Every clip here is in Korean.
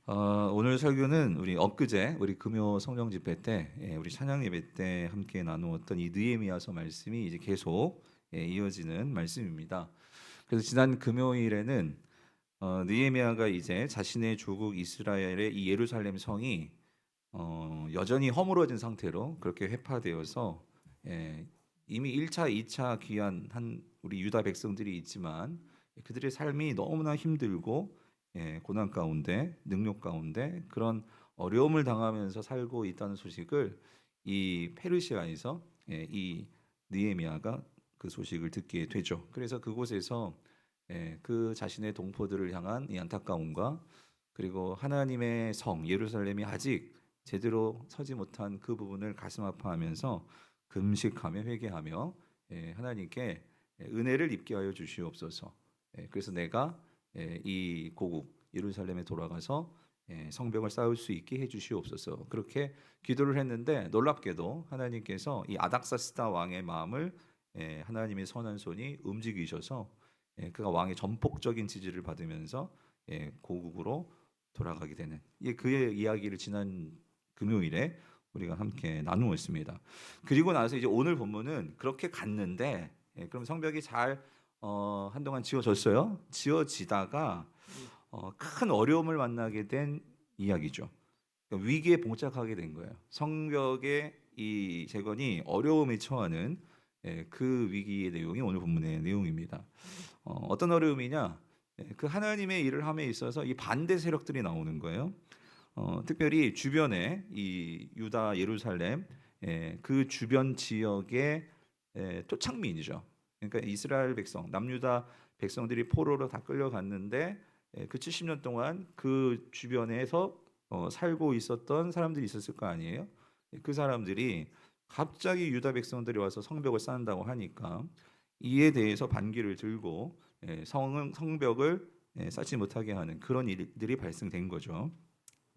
오늘 설교는 우리 엊그제 우리 금요 성령 집회 때 우리 찬양 예배 때 함께 나누었던 이 느헤미야서 말씀이 이제 계속 이어지는 말씀입니다. 그래서 지난 금요일에는 느헤미야가 이제 자신의 조국 이스라엘의 이 예루살렘 성이 여전히 허물어진 상태로 그렇게 회파되어서 이미 1차, 2차 귀환한 우리 유다 백성들이 있지만 그들의 삶이 너무나 힘들고 고난 가운데, 능력 가운데 그런 어려움을 당하면서 살고 있다는 소식을 이 페르시아에서 이 느헤미야가 그 소식을 듣게 되죠. 그래서 그곳에서 그 자신의 동포들을 향한 이 안타까움과 그리고 하나님의 성 예루살렘이 아직 제대로 서지 못한 그 부분을 가슴 아파하면서 금식하며 회개하며 하나님께 은혜를 입게 하여 주시옵소서. 그래서 내가 이 고국 예루살렘에 돌아가서 성벽을 쌓을 수 있게 해주시옵소서. 그렇게 기도를 했는데 놀랍게도 하나님께서 이 아닥사스다 왕의 마음을 하나님의 선한 손이 움직이셔서 그가 왕의 전폭적인 지지를 받으면서 고국으로 돌아가게 되는 그의 이야기를 지난 금요일에 우리가 함께 나누었습니다. 그리고 나서 이제 오늘 본문은 그렇게 갔는데 그럼 성벽이 잘 한동안 지어졌어요. 지어지다가 큰 어려움을 만나게 된 이야기죠. 그러니까 위기에 봉착하게 된 거예요. 성벽의 이 재건이 어려움에 처하는 그 위기의 내용이 오늘 본문의 내용입니다. 어떤 어려움이냐? 그 하나님의 일을 함에 있어서 이 반대 세력들이 나오는 거예요. 특별히 주변에 이 유다 예루살렘 그 주변 지역의 토착민이죠. 그러니까 이스라엘 백성 남유다 백성들이 포로로 다 끌려갔는데 그 70년 동안 그 주변에서 살고 있었던 사람들이 있었을 거 아니에요. 그 사람들이 갑자기 유다 백성들이 와서 성벽을 쌓는다고 하니까 이에 대해서 반기를 들고 성벽을 쌓지 못하게 하는 그런 일들이 발생된 거죠.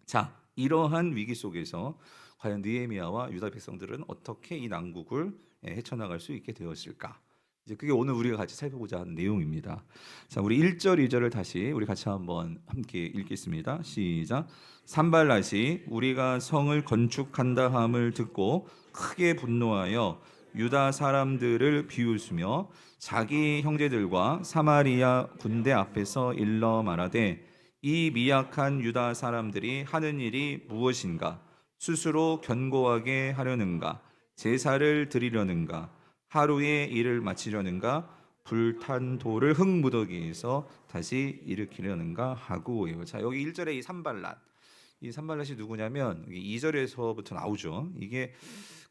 자, 이러한 위기 속에서 과연 느헤미야와 유다 백성들은 어떻게 이 난국을 헤쳐나갈 수 있게 되었을까? 이제 그게 오늘 우리가 같이 살펴보자 하는 내용입니다. 자, 우리 1절, 2절을 다시 우리 같이 한번 함께 읽겠습니다. 시작. 산발랏이 우리가 성을 건축한다 함을 듣고 크게 분노하여 유다 사람들을 비웃으며 자기 형제들과 사마리아 군대 앞에서 일러 말하되 이 미약한 유다 사람들이 하는 일이 무엇인가? 스스로 견고하게 하려는가? 제사를 드리려는가? 하루의 일을 마치려는가? 불탄 돌을 흙무더기에서 다시 일으키려는가 하고요. 자, 여기 1절에 이 산발랏. 이 산발랏이 누구냐면 2절에서부터 나오죠. 이게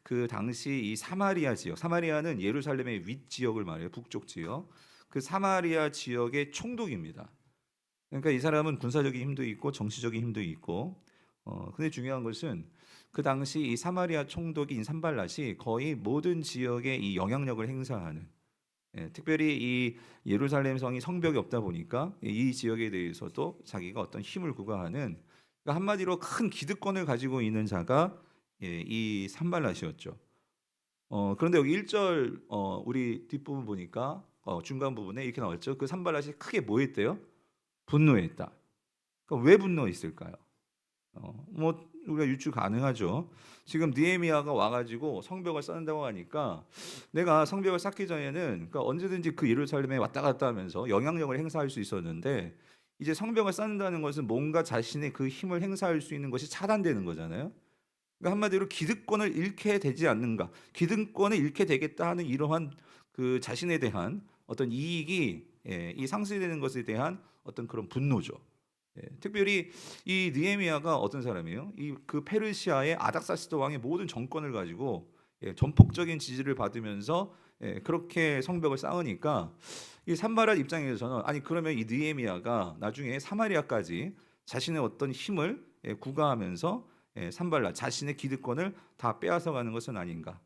그 당시 이 사마리아 지역, 사마리아는 예루살렘의 윗 지역을 말해요. 북쪽 지역. 그 사마리아 지역의 총독입니다. 그러니까 이 사람은 군사적인 힘도 있고 정치적인 힘도 있고 근데 중요한 것은 그 당시 이 사마리아 총독인 산발랏이 거의 모든 지역에 이 영향력을 행사하는 특별히 이 예루살렘 성이 성벽이 없다 보니까 이 지역에 대해서도 자기가 어떤 힘을 구가하는 그러니까 한마디로 큰 기득권을 가지고 있는 자가 이 산발랏이었죠. 그런데 여기 1절 우리 뒷부분 보니까 중간 부분에 이렇게 나왔죠. 그 산발랏이 크게 뭐 했대요? 분노했다. 그러니까 왜 분노했을까요? 뭐 우리가 유추 가능하죠. 지금 느헤미야가 와가지고 성벽을 쌓는다고 하니까 내가 성벽을 쌓기 전에는 그러니까 언제든지 그 예루살렘에 왔다 갔다 하면서 영향력을 행사할 수 있었는데 이제 성벽을 쌓는다는 것은 뭔가 자신의 그 힘을 행사할 수 있는 것이 차단되는 거잖아요. 그러니까 한마디로 기득권을 잃게 되지 않는가, 기득권을 잃게 되겠다 하는 이러한 그 자신에 대한 어떤 이익이 이 상실되는 것에 대한 어떤 그런 분노죠. 특별히 이 느헤미야가 어떤 사람이에요? 이 그 페르시아의 아닥사스다 왕의 모든 정권을 가지고 전폭적인 지지를 받으면서 그렇게 성벽을 쌓으니까 이 산발랏 입장에서는 아니 그러면 이 느헤미야가 나중에 사마리아까지 자신의 어떤 힘을 구가하면서 산발랏 자신의 기득권을 다 빼앗아가는 것은 아닌가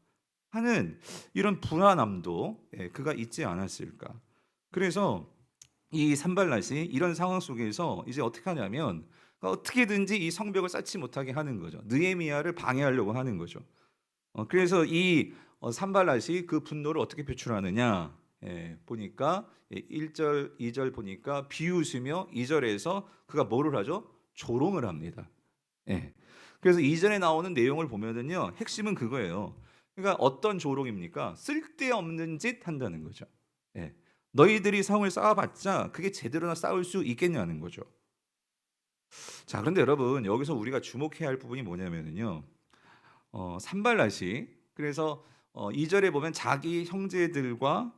하는 이런 불안함도 그가 있지 않았을까. 그래서 이 산발랏이 이런 상황 속에서 이제 어떻게 하냐면 그러니까 어떻게든지 이 성벽을 쌓지 못하게 하는 거죠. 느헤미야를 방해하려고 하는 거죠. 그래서 이 산발랏이 그 분노를 어떻게 표출하느냐 보니까 1절, 2절 보니까 비웃으며 2절에서 그가 뭐를 하죠? 조롱을 합니다. 예. 그래서 이전에 나오는 내용을 보면은요. 핵심은 그거예요. 그러니까 어떤 조롱입니까? 쓸데없는 짓 한다는 거죠. 예. 너희들이 성을 쌓아봤자 그게 제대로나 쌓을 수 있겠냐는 거죠. 자, 그런데 여러분 여기서 우리가 주목해야 할 부분이 뭐냐면은요. 산발랏이 그래서 2절에 보면 자기 형제들과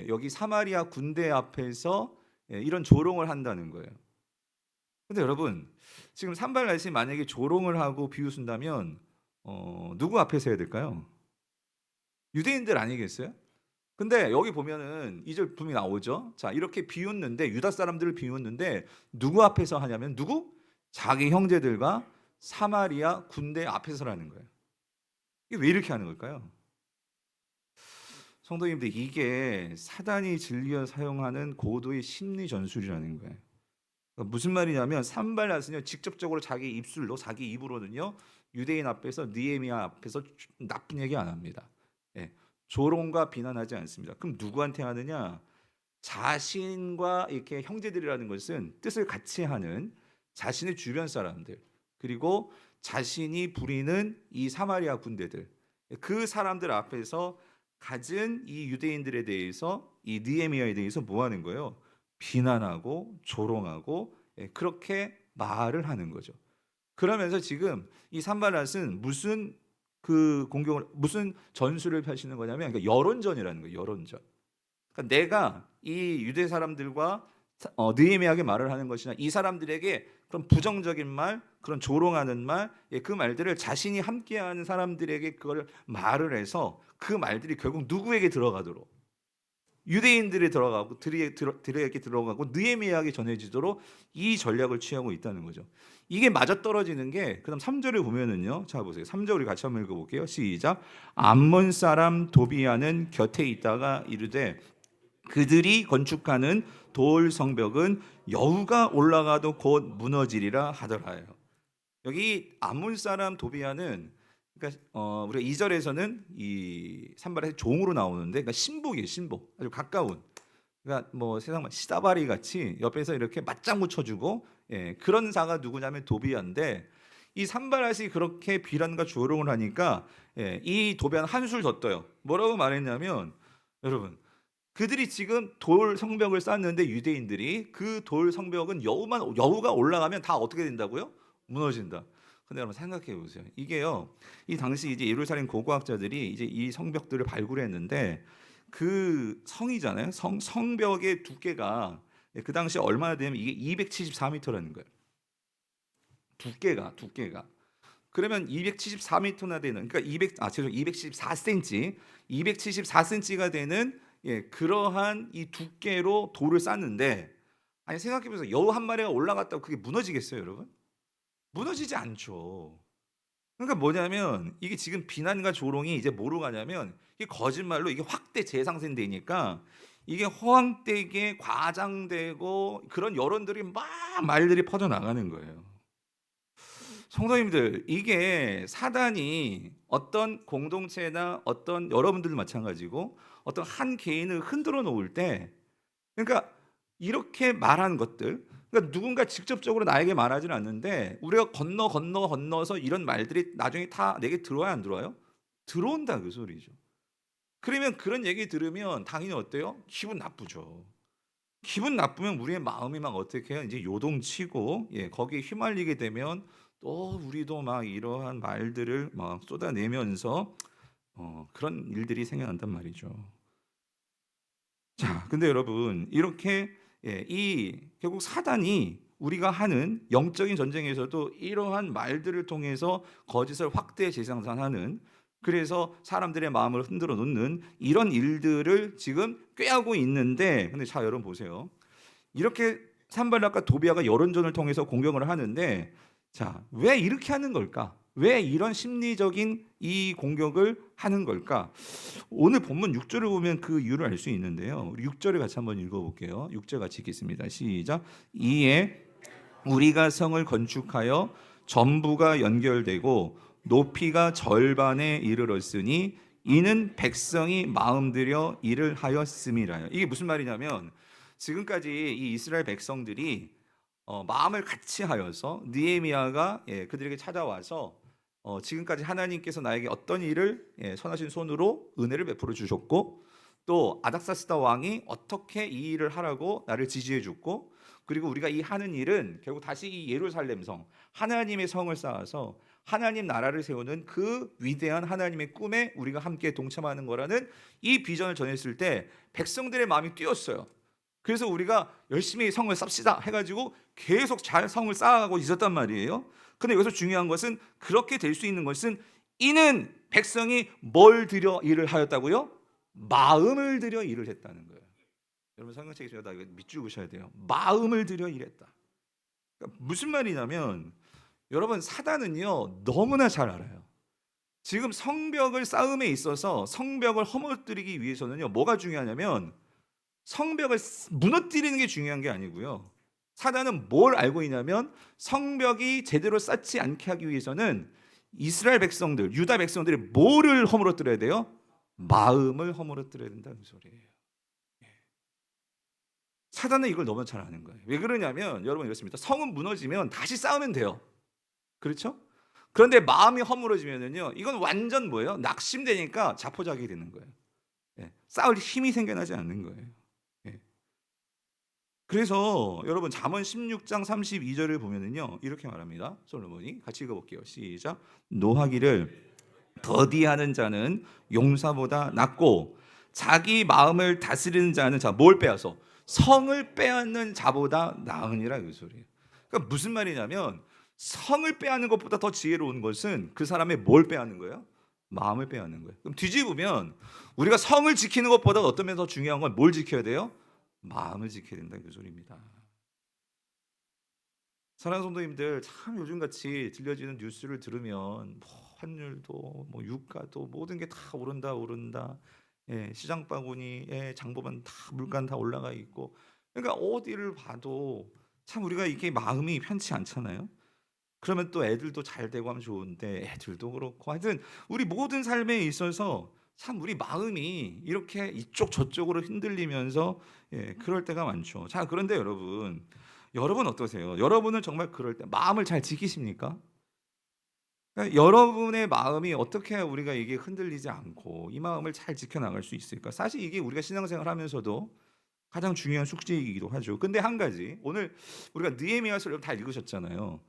여기 사마리아 군대 앞에서 이런 조롱을 한다는 거예요. 근데 여러분 지금 산발랏이 만약에 조롱을 하고 비웃은다면 누구 앞에서 해야 될까요? 유대인들 아니겠어요? 근데 여기 보면은 2절 분명히 나오죠. 자, 이렇게 비웃는데 유다 사람들을 비웃는데 누구 앞에서 하냐면 누구? 자기 형제들과 사마리아 군대 앞에서라는 거예요. 이게 왜 이렇게 하는 걸까요? 성도님들 이게 사단이 즐겨 사용하는 고도의 심리 전술이라는 거예요. 그러니까 무슨 말이냐면 산발랏은요 직접적으로 자기 입술로 자기 입으로는요 유대인 앞에서 느헤미야 앞에서 나쁜 얘기 안 합니다. 예, 조롱과 비난하지 않습니다. 그럼 누구한테 하느냐? 자신과 이렇게 형제들이라는 것은 뜻을 같이 하는 자신의 주변 사람들 그리고 자신이 부리는 이 사마리아 군대들 그 사람들 앞에서 갖은 이 유대인들에 대해서 이 느헤미야에 대해서 뭐 하는 거예요? 비난하고 조롱하고 그렇게 말을 하는 거죠. 그러면서 지금 이 산발랏은 무슨 그 공격을 무슨 전술을 펼치는 거냐면 그러니까 여론전이라는 거예요. 여론전. 그러니까 내가 이 유대 사람들과 느헤미야에게 말을 하는 것이나 이 사람들에게 그런 부정적인 말, 그런 조롱하는 말, 그 말들을 자신이 함께하는 사람들에게 그걸 말을 해서 그 말들이 결국 누구에게 들어가도록 유대인들이 들어가고 들에게 들어가고 느헤미야에게 전해지도록 이 전략을 취하고 있다는 거죠. 이게 맞아떨어지는 게 그다음 3절을 보면은요. 자 보세요. 3절 우리 같이 한번 읽어 볼게요. 시작. 암몬 사람 도비아는 곁에 있다가 이르되 그들이 건축하는 돌 성벽은 여우가 올라가도 곧 무너지리라 하더라요. 여기 암몬 사람 도비아는 그러니까 우리가 2절에서는 이 산발의 종으로 나오는데 그러니까 신복이에요, 신복. 아주 가까운. 그러니까 뭐 세상 시다바리 같이 옆에서 이렇게 맞장구 쳐주고 그런 사가 누구냐면 도비아인데 이 산발랏이 그렇게 비난과 조롱을 하니까 이 도비아는 한술 더 떠요. 뭐라고 말했냐면 여러분 그들이 지금 돌 성벽을 쌓는데 유대인들이 그 돌 성벽은 여우가 올라가면 다 어떻게 된다고요? 무너진다. 근데 여러분 생각해 보세요. 이게요. 이 당시 이제 예루살렘 고고학자들이 이제 이 성벽들을 발굴했는데 그 성이잖아요. 성벽의 두께가 그 당시 얼마나 되냐면 이게 274m라는 거예요. 두께가. 그러면 274m나 되는 그러니까 274cm, 274cm가 되는 그러한 이 두께로 돌을 쌓는데 아니 생각해 보세요. 여우 한 마리가 올라갔다고 그게 무너지겠어요, 여러분? 무너지지 않죠. 그러니까 뭐냐면 이게 지금 비난과 조롱이 이제 뭐로 가냐면 이게 거짓말로 이게 확대 재상생되니까 이게 허황되게 과장되고 그런 여론들이 막 말들이 퍼져 나가는 거예요. 성도님들, 이게 사단이 어떤 공동체나 어떤 여러분들도 마찬가지고 어떤 한 개인을 흔들어 놓을 때 그러니까 이렇게 말하는 것들 그러니까 누군가 직접적으로 나에게 말하지는 않는데 우리가 건너서 이런 말들이 나중에 다 내게 들어와요, 안 들어와요? 들어온다 그 소리죠. 그러면 그런 얘기 들으면 당연히 어때요? 기분 나쁘죠. 기분 나쁘면 우리의 마음이 막 어떻게 해요? 이제 요동치고 거기에 휘말리게 되면 또 우리도 막 이러한 말들을 막 쏟아내면서 그런 일들이 생겨난단 말이죠. 자, 근데 여러분 이렇게 이 결국 사단이 우리가 하는 영적인 전쟁에서도 이러한 말들을 통해서 거짓을 확대 재생산하는 그래서 사람들의 마음을 흔들어 놓는 이런 일들을 지금 꾀하고 있는데 근데 자 여러분 보세요. 이렇게 산발락과 도비아가 여론전을 통해서 공격을 하는데 자, 왜 이렇게 하는 걸까? 왜 이런 심리적인 이 공격을 하는 걸까? 오늘 본문 6절을 보면 그 이유를 알 수 있는데요. 우리 6절을 같이 한번 읽어볼게요. 6절 같이 읽겠습니다. 시작. 이에 우리가 성을 건축하여 전부가 연결되고 높이가 절반에 이르렀으니 이는 백성이 마음들여 일을 하였음이라요. 이게 무슨 말이냐면 지금까지 이 이스라엘 백성들이 마음을 같이 하여서 느헤미야가 그들에게 찾아와서 지금까지 하나님께서 나에게 어떤 일을 선하신 손으로 은혜를 베풀어 주셨고 또 아닥사스다 왕이 어떻게 이 일을 하라고 나를 지지해 줬고 그리고 우리가 이 하는 일은 결국 다시 이 예루살렘 성 하나님의 성을 쌓아서 하나님 나라를 세우는 그 위대한 하나님의 꿈에 우리가 함께 동참하는 거라는 이 비전을 전했을 때 백성들의 마음이 뛰었어요. 그래서 우리가 열심히 성을 쌉시다 해가지고 계속 잘 성을 쌓아가고 있었단 말이에요. 근데 여기서 중요한 것은 그렇게 될 수 있는 것은 이는 백성이 뭘 들여 일을 하였다고요? 마음을 들여 일을 했다는 거예요. 여러분 성경책에 제가 이거 밑줄 그으셔야 돼요. 마음을 들여 일했다. 그러니까 무슨 말이냐면 여러분 사단은요 너무나 잘 알아요. 지금 성벽을 쌓음에 있어서 성벽을 허물뜨리기 위해서는요 뭐가 중요하냐면 성벽을 무너뜨리는 게 중요한 게 아니고요. 사단은 뭘 알고 있냐면 성벽이 제대로 쌓지 않게 하기 위해서는 이스라엘 백성들, 유다 백성들이 뭐를 허물어뜨려야 돼요? 마음을 허물어뜨려야 된다는 소리예요. 사단은 이걸 너무 잘 아는 거예요. 왜 그러냐면 여러분 이렇습니다. 성은 무너지면 다시 쌓으면 돼요. 그렇죠? 그런데 마음이 허물어지면은요, 이건 완전 뭐예요? 낙심되니까 자포자기 되는 거예요. 쌓을 힘이 생겨나지 않는 거예요. 그래서 여러분 잠언 16장 32절을 보면은요 이렇게 말합니다. 솔로몬이 같이 읽어볼게요. 시작. 노하기를 더디하는 자는 용사보다 낫고 자기 마음을 다스리는 자는 뭘 빼앗어? 성을 빼앗는 자보다 나으니라 그 소리예요. 그러니까 무슨 말이냐면 성을 빼앗는 것보다 더 지혜로운 것은 그 사람의 뭘 빼앗는 거예요? 마음을 빼앗는 거예요. 그럼 뒤집으면 우리가 성을 지키는 것보다 어떤 면에서 더 중요한 건 뭘 지켜야 돼요? 마음을 지켜야 된다 그 소리입니다. 사랑하는 성도님들 참 요즘같이 들려지는 뉴스를 들으면 환율도 유가도 모든 게 다 오른다. 시장 바구니 장보면 다 물건 다 올라가 있고 그러니까 어디를 봐도 참 우리가 이게 마음이 편치 않잖아요. 그러면 또 애들도 잘 되고 하면 좋은데 애들도 그렇고 하여튼 우리 모든 삶에 있어서 참 우리 마음이 이렇게 이쪽 저쪽으로 흔들리면서 그럴 때가 많죠. 자, 그런데 여러분 어떠세요? 여러분은 정말 그럴 때 마음을 잘 지키십니까? 그러니까 여러분의 마음이 어떻게 해야 우리가 이게 흔들리지 않고 이 마음을 잘 지켜나갈 수 있을까? 사실 이게 우리가 신앙생활 하면서도 가장 중요한 숙제이기도 하죠. 근데 한 가지 오늘 우리가 느헤미야서를 다 읽으셨잖아요.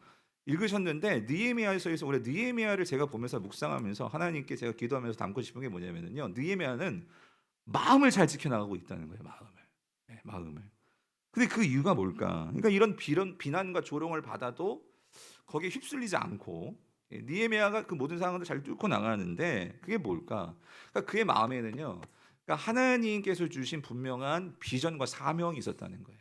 읽으셨는데 느헤미야서에서 우리 느헤미야를 제가 보면서 묵상하면서 하나님께 제가 기도하면서 담고 싶은 게 뭐냐면요. 느헤미야는 마음을 잘 지켜나가고 있다는 거예요. 마음을. 근데 그 이유가 뭘까? 그러니까 이런 비난과 조롱을 받아도 거기에 휩쓸리지 않고 느헤미야가 그 모든 상황을 잘 뚫고 나가는데 그게 뭘까? 그러니까 그의 마음에는요. 그러니까 하나님께서 주신 분명한 비전과 사명이 있었다는 거예요.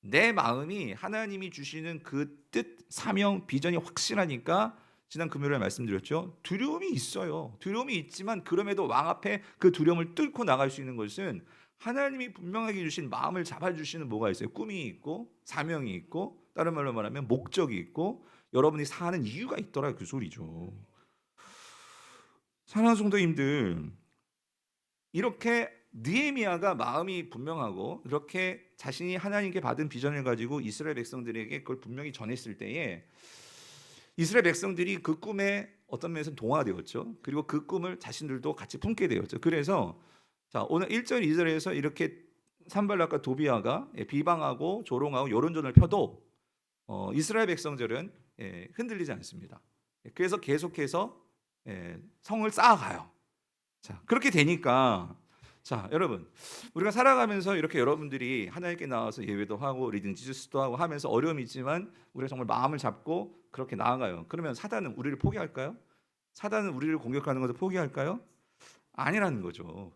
내 마음이 하나님이 주시는 그 뜻, 사명, 비전이 확실하니까 지난 금요일에 말씀드렸죠. 두려움이 있어요. 두려움이 있지만 그럼에도 왕 앞에 그 두려움을 뚫고 나갈 수 있는 것은 하나님이 분명하게 주신 마음을 잡아주시는 뭐가 있어요? 꿈이 있고 사명이 있고 다른 말로 말하면 목적이 있고 여러분이 사는 이유가 있더라 그 소리죠. 사랑하는 성도님들 이렇게 느헤미야가 마음이 분명하고 그렇게 자신이 하나님께 받은 비전을 가지고 이스라엘 백성들에게 그걸 분명히 전했을 때에 이스라엘 백성들이 그 꿈에 어떤 면에서 동화되었죠. 그리고 그 꿈을 자신들도 같이 품게 되었죠. 그래서 자 오늘 1절 2절에서 이렇게 산발락과 도비아가 비방하고 조롱하고 여론전을 펴도 이스라엘 백성들은 흔들리지 않습니다. 그래서 계속해서 성을 쌓아가요. 자 그렇게 되니까 자 여러분 우리가 살아가면서 이렇게 여러분들이 하나님께 나와서 예배도 하고 리딩 지저스도 하고 하면서 어려움이 있지만 우리가 정말 마음을 잡고 그렇게 나아가요. 그러면 사단은 우리를 포기할까요? 사단은 우리를 공격하는 것을 포기할까요? 아니라는 거죠.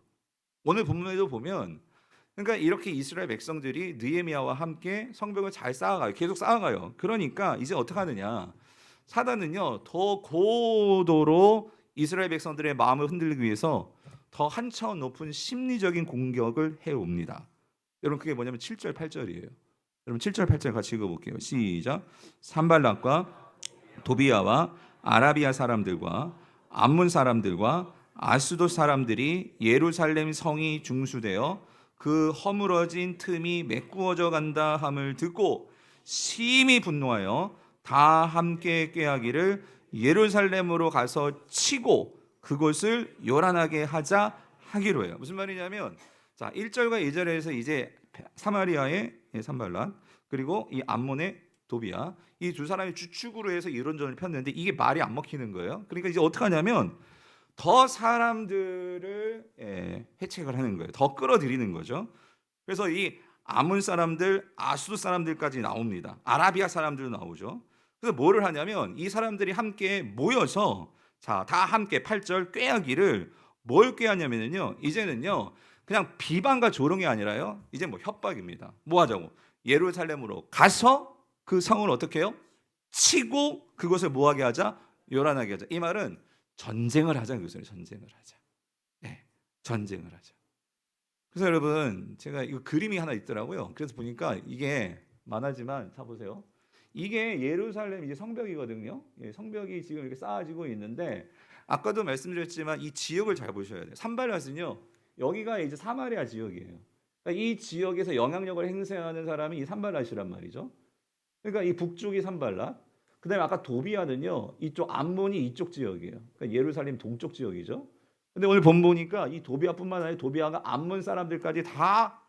오늘 본문에도 보면 그러니까 이렇게 이스라엘 백성들이 느헤미야와 함께 성벽을 잘 쌓아가요. 계속 쌓아가요. 그러니까 이제 어떻게 하느냐? 사단은요 더 고도로 이스라엘 백성들의 마음을 흔들기 위해서 더 한 차원 높은 심리적인 공격을 해옵니다. 여러분 그게 뭐냐면 7절 8절이에요. 여러분 7절 8절 같이 읽어볼게요. 시작. 산발락과 도비아와 아라비아 사람들과 암몬 사람들과 아스돗 사람들이 예루살렘 성이 중수되어 그 허물어진 틈이 메꾸어져 간다 함을 듣고 심히 분노하여 다 함께 꾀하기를 예루살렘으로 가서 치고 그곳을 요란하게 하자 하기로 해요. 무슨 말이냐면 자 1절과 2절에서 이제 사마리아의 산발랏 그리고 이 암몬의 도비야 이 두 사람이 주축으로 해서 이론전을 폈는데 이게 말이 안 먹히는 거예요. 그러니까 이제 어떻게 하냐면 더 사람들을 해책을 하는 거예요. 더 끌어들이는 거죠. 그래서 이 아몬 사람들, 아수르 사람들까지 나옵니다. 아라비아 사람들 나오죠. 그래서 뭐를 하냐면 이 사람들이 함께 모여서 자, 다 함께 8절 꾀하기를 뭘 꾀하냐면요. 이제는요. 그냥 비방과 조롱이 아니라요. 이제 뭐 협박입니다. 뭐 하자고? 예루살렘으로 가서 그 성을 어떻게 해요? 치고 그것을 뭐하게 하자? 요란하게 하자. 이 말은 전쟁을 하자 그것을 전쟁을 하자. 네, 전쟁을 하자. 그래서 여러분 제가 이거 그림이 하나 있더라고요. 그래서 보니까 이게 만화지만 자 보세요. 이게 예루살렘 이제 성벽이거든요. 예, 성벽이 지금 이렇게 쌓아지고 있는데 아까도 말씀드렸지만 이 지역을 잘 보셔야 돼요. 산발랏은요. 여기가 이제 사마리아 지역이에요. 그러니까 이 지역에서 영향력을 행사하는 사람이 이 산발랏이란 말이죠. 그러니까 이 북쪽이 산발랏. 그다음에 아까 도비아는요. 이쪽 암몬이 이쪽 지역이에요. 그러니까 예루살렘 동쪽 지역이죠. 근데 오늘 본 보니까 이 도비아뿐만 아니라 도비아가 암몬 사람들까지 다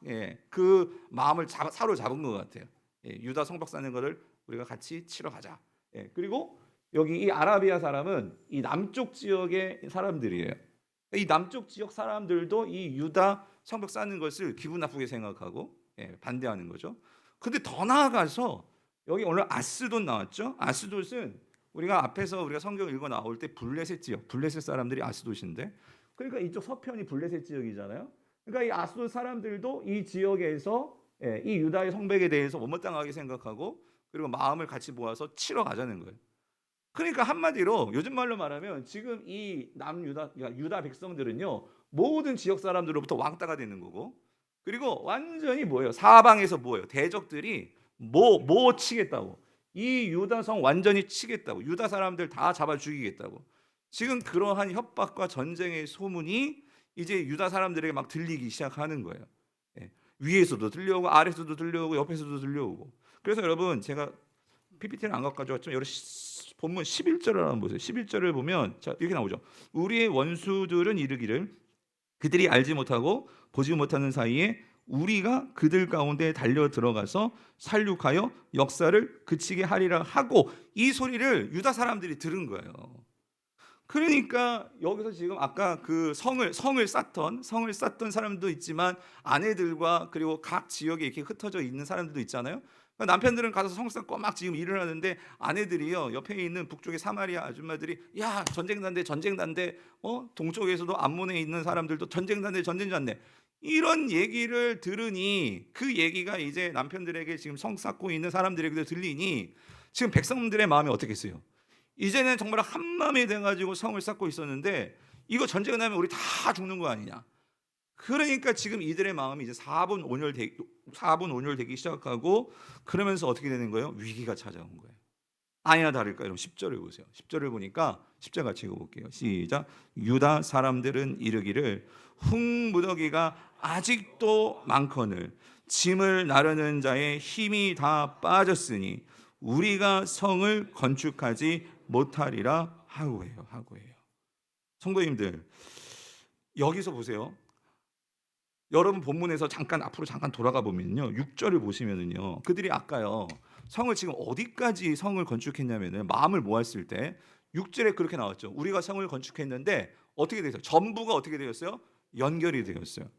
그 마음을 사로잡은 것 같아요. 유다 성벽 쌓는 거를 우리가 같이 치러 가자. 그리고 여기 이 아라비아 사람은 이 남쪽 지역의 사람들이에요. 이 남쪽 지역 사람들도 이 유다 성벽 쌓는 것을 기분 나쁘게 생각하고 반대하는 거죠. 근데 더 나아가서 여기 오늘 아스돗 나왔죠. 아스돗은 우리가 앞에서 우리가 성경 읽어 나올 때 블레셋 지역, 블레셋 사람들이 아스돗인데 그러니까 이쪽 서편이 블레셋 지역이잖아요. 그러니까 이 아스돗 사람들도 이 지역에서 이 유다의 성벽에 대해서 못마땅하게 생각하고 그리고 마음을 같이 모아서 치러 가자는 거예요. 그러니까 한마디로 요즘 말로 말하면 지금 이 남유다 유다 백성들은요 모든 지역 사람들로부터 왕따가 되는 거고 그리고 완전히 뭐예요? 사방에서 뭐예요? 대적들이 뭐 치겠다고 이 유다성 완전히 치겠다고 유다 사람들 다 잡아 죽이겠다고 지금 그러한 협박과 전쟁의 소문이 이제 유다 사람들에게 막 들리기 시작하는 거예요. 위에서도 들려오고 아래에서도 들려오고 옆에서도 들려오고 그래서 여러분 제가 PPT는 안 갖고 가져왔지만 여러 본문 11절을 한번 보세요. 11절을 보면 자 이렇게 나오죠. 우리의 원수들은 이르기를 그들이 알지 못하고 보지 못하는 사이에 우리가 그들 가운데 달려 들어가서 살육하여 역사를 그치게 하리라 하고 이 소리를 유다 사람들이 들은 거예요. 그러니까 여기서 지금 아까 그 성을 쌓던 사람도 있지만 아내들과 그리고 각 지역에 이렇게 흩어져 있는 사람들도 있잖아요. 그러니까 남편들은 가서 성 쌓고 막 지금 일을 하는데 아내들이요 옆에 있는 북쪽의 사마리아 아줌마들이 야 전쟁 난대 동쪽에서도 암몬에 있는 사람들도 전쟁 난대 이런 얘기를 들으니 그 얘기가 이제 남편들에게 지금 성 쌓고 있는 사람들에게도 들리니 지금 백성들의 마음이 어떻겠어요? 이제는 정말 한마음이 돼가지고 성을 쌓고 있었는데 이거 전쟁이 나면 우리 다 죽는 거 아니냐? 그러니까 지금 이들의 마음이 이제 4분 온열되기 시작하고 그러면서 어떻게 되는 거예요? 위기가 찾아온 거예요. 아니나 다를까 여러분 10절을 보세요. 10절을 보니까 10절 같이 읽어볼게요. 시작. 유다 사람들은 이르기를 흙무더기가 아직도 많거늘 짐을 나르는 자의 힘이 다 빠졌으니 우리가 성을 건축하지 못하리라 하고해요. 성도님들 여기서 보세요. 여러분 본문에서 앞으로 잠깐 돌아가 보면요. 6절을 보시면은요. 그들이 아까요. 성을 지금 어디까지 성을 건축했냐면은 마음을 모았을 때 6절에 그렇게 나왔죠. 우리가 성을 건축했는데 어떻게 되었어요? 전부가 어떻게 되었어요? 연결이 되었어요.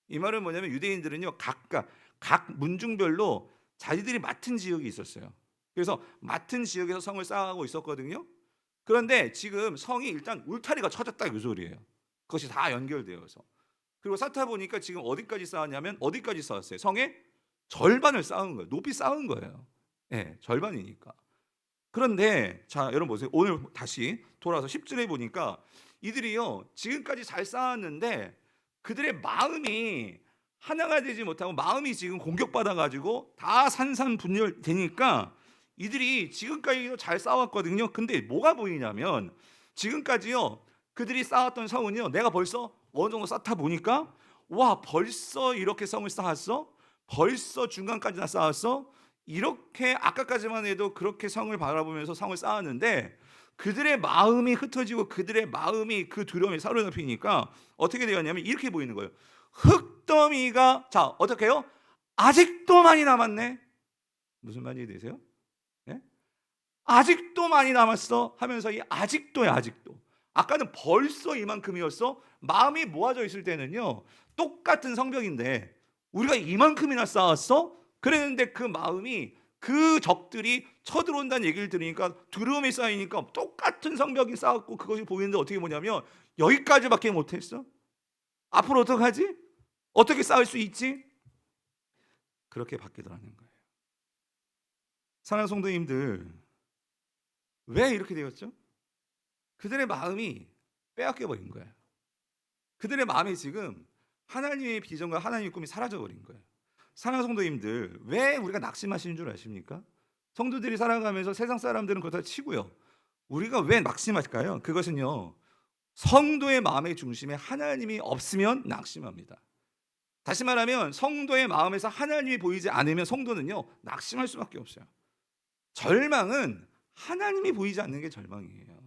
이 말은 뭐냐면 유대인들은요. 각 문중별로 자기들이 맡은 지역이 있었어요. 그래서 맡은 지역에서 성을 쌓아가고 있었거든요. 그런데 지금 성이 일단 울타리가 쳐졌다 이 소리예요. 그것이 다 연결되어서. 그리고 쌓다 보니까 지금 어디까지 쌓았냐면 어디까지 쌓았어요? 성의 절반을 쌓은 거예요. 높이 쌓은 거예요. 절반이니까. 그런데 자 여러분 보세요. 오늘 다시 돌아와서 10절에 보니까 이들이요 지금까지 잘 쌓았는데 그들의 마음이 하나가 되지 못하고 마음이 지금 공격받아가지고 다 산산분열되니까 이들이 지금까지도 잘 쌓았거든요. 근데 뭐가 보이냐면 지금까지요 그들이 쌓았던 성은요 내가 벌써 어느 정도 쌓다 보니까 와 벌써 이렇게 성을 쌓았어? 벌써 중간까지 다 쌓았어? 이렇게 아까까지만 해도 그렇게 성을 바라보면서 성을 쌓았는데 그들의 마음이 흩어지고 그들의 마음이 그 두려움에 사로잡히니까 어떻게 되었냐면 이렇게 보이는 거예요. 흙더미가 자 어떻게 해요? 아직도 많이 남았네. 무슨 말인지 되세요? 예? 아직도 많이 남았어 하면서 이 아직도야 아직도. 아까는 벌써 이만큼이었어. 마음이 모아져 있을 때는요. 똑같은 성벽인데 우리가 이만큼이나 쌓았어? 그랬는데 그 마음이 그 적들이 쳐들어온다는 얘기를 들으니까 두려움이 쌓이니까 똑같은 성벽이 쌓았고 그것이 보이는데 어떻게 보냐면 여기까지밖에 못했어? 앞으로 어떡하지? 어떻게 쌓을 수 있지? 그렇게 바뀌더라는 거예요. 사랑하는 성도님들 왜 이렇게 되었죠? 그들의 마음이 빼앗겨 버린 거예요. 그들의 마음이 지금 하나님의 비전과 하나님의 꿈이 사라져 버린 거예요. 사랑하는 성도님들 왜 우리가 낙심하시는 줄 아십니까? 성도들이 살아가면서 세상 사람들은 그렇다 치고요. 우리가 왜 낙심할까요? 그것은요. 성도의 마음의 중심에 하나님이 없으면 낙심합니다. 다시 말하면 성도의 마음에서 하나님이 보이지 않으면 성도는요. 낙심할 수밖에 없어요. 절망은 하나님이 보이지 않는 게 절망이에요.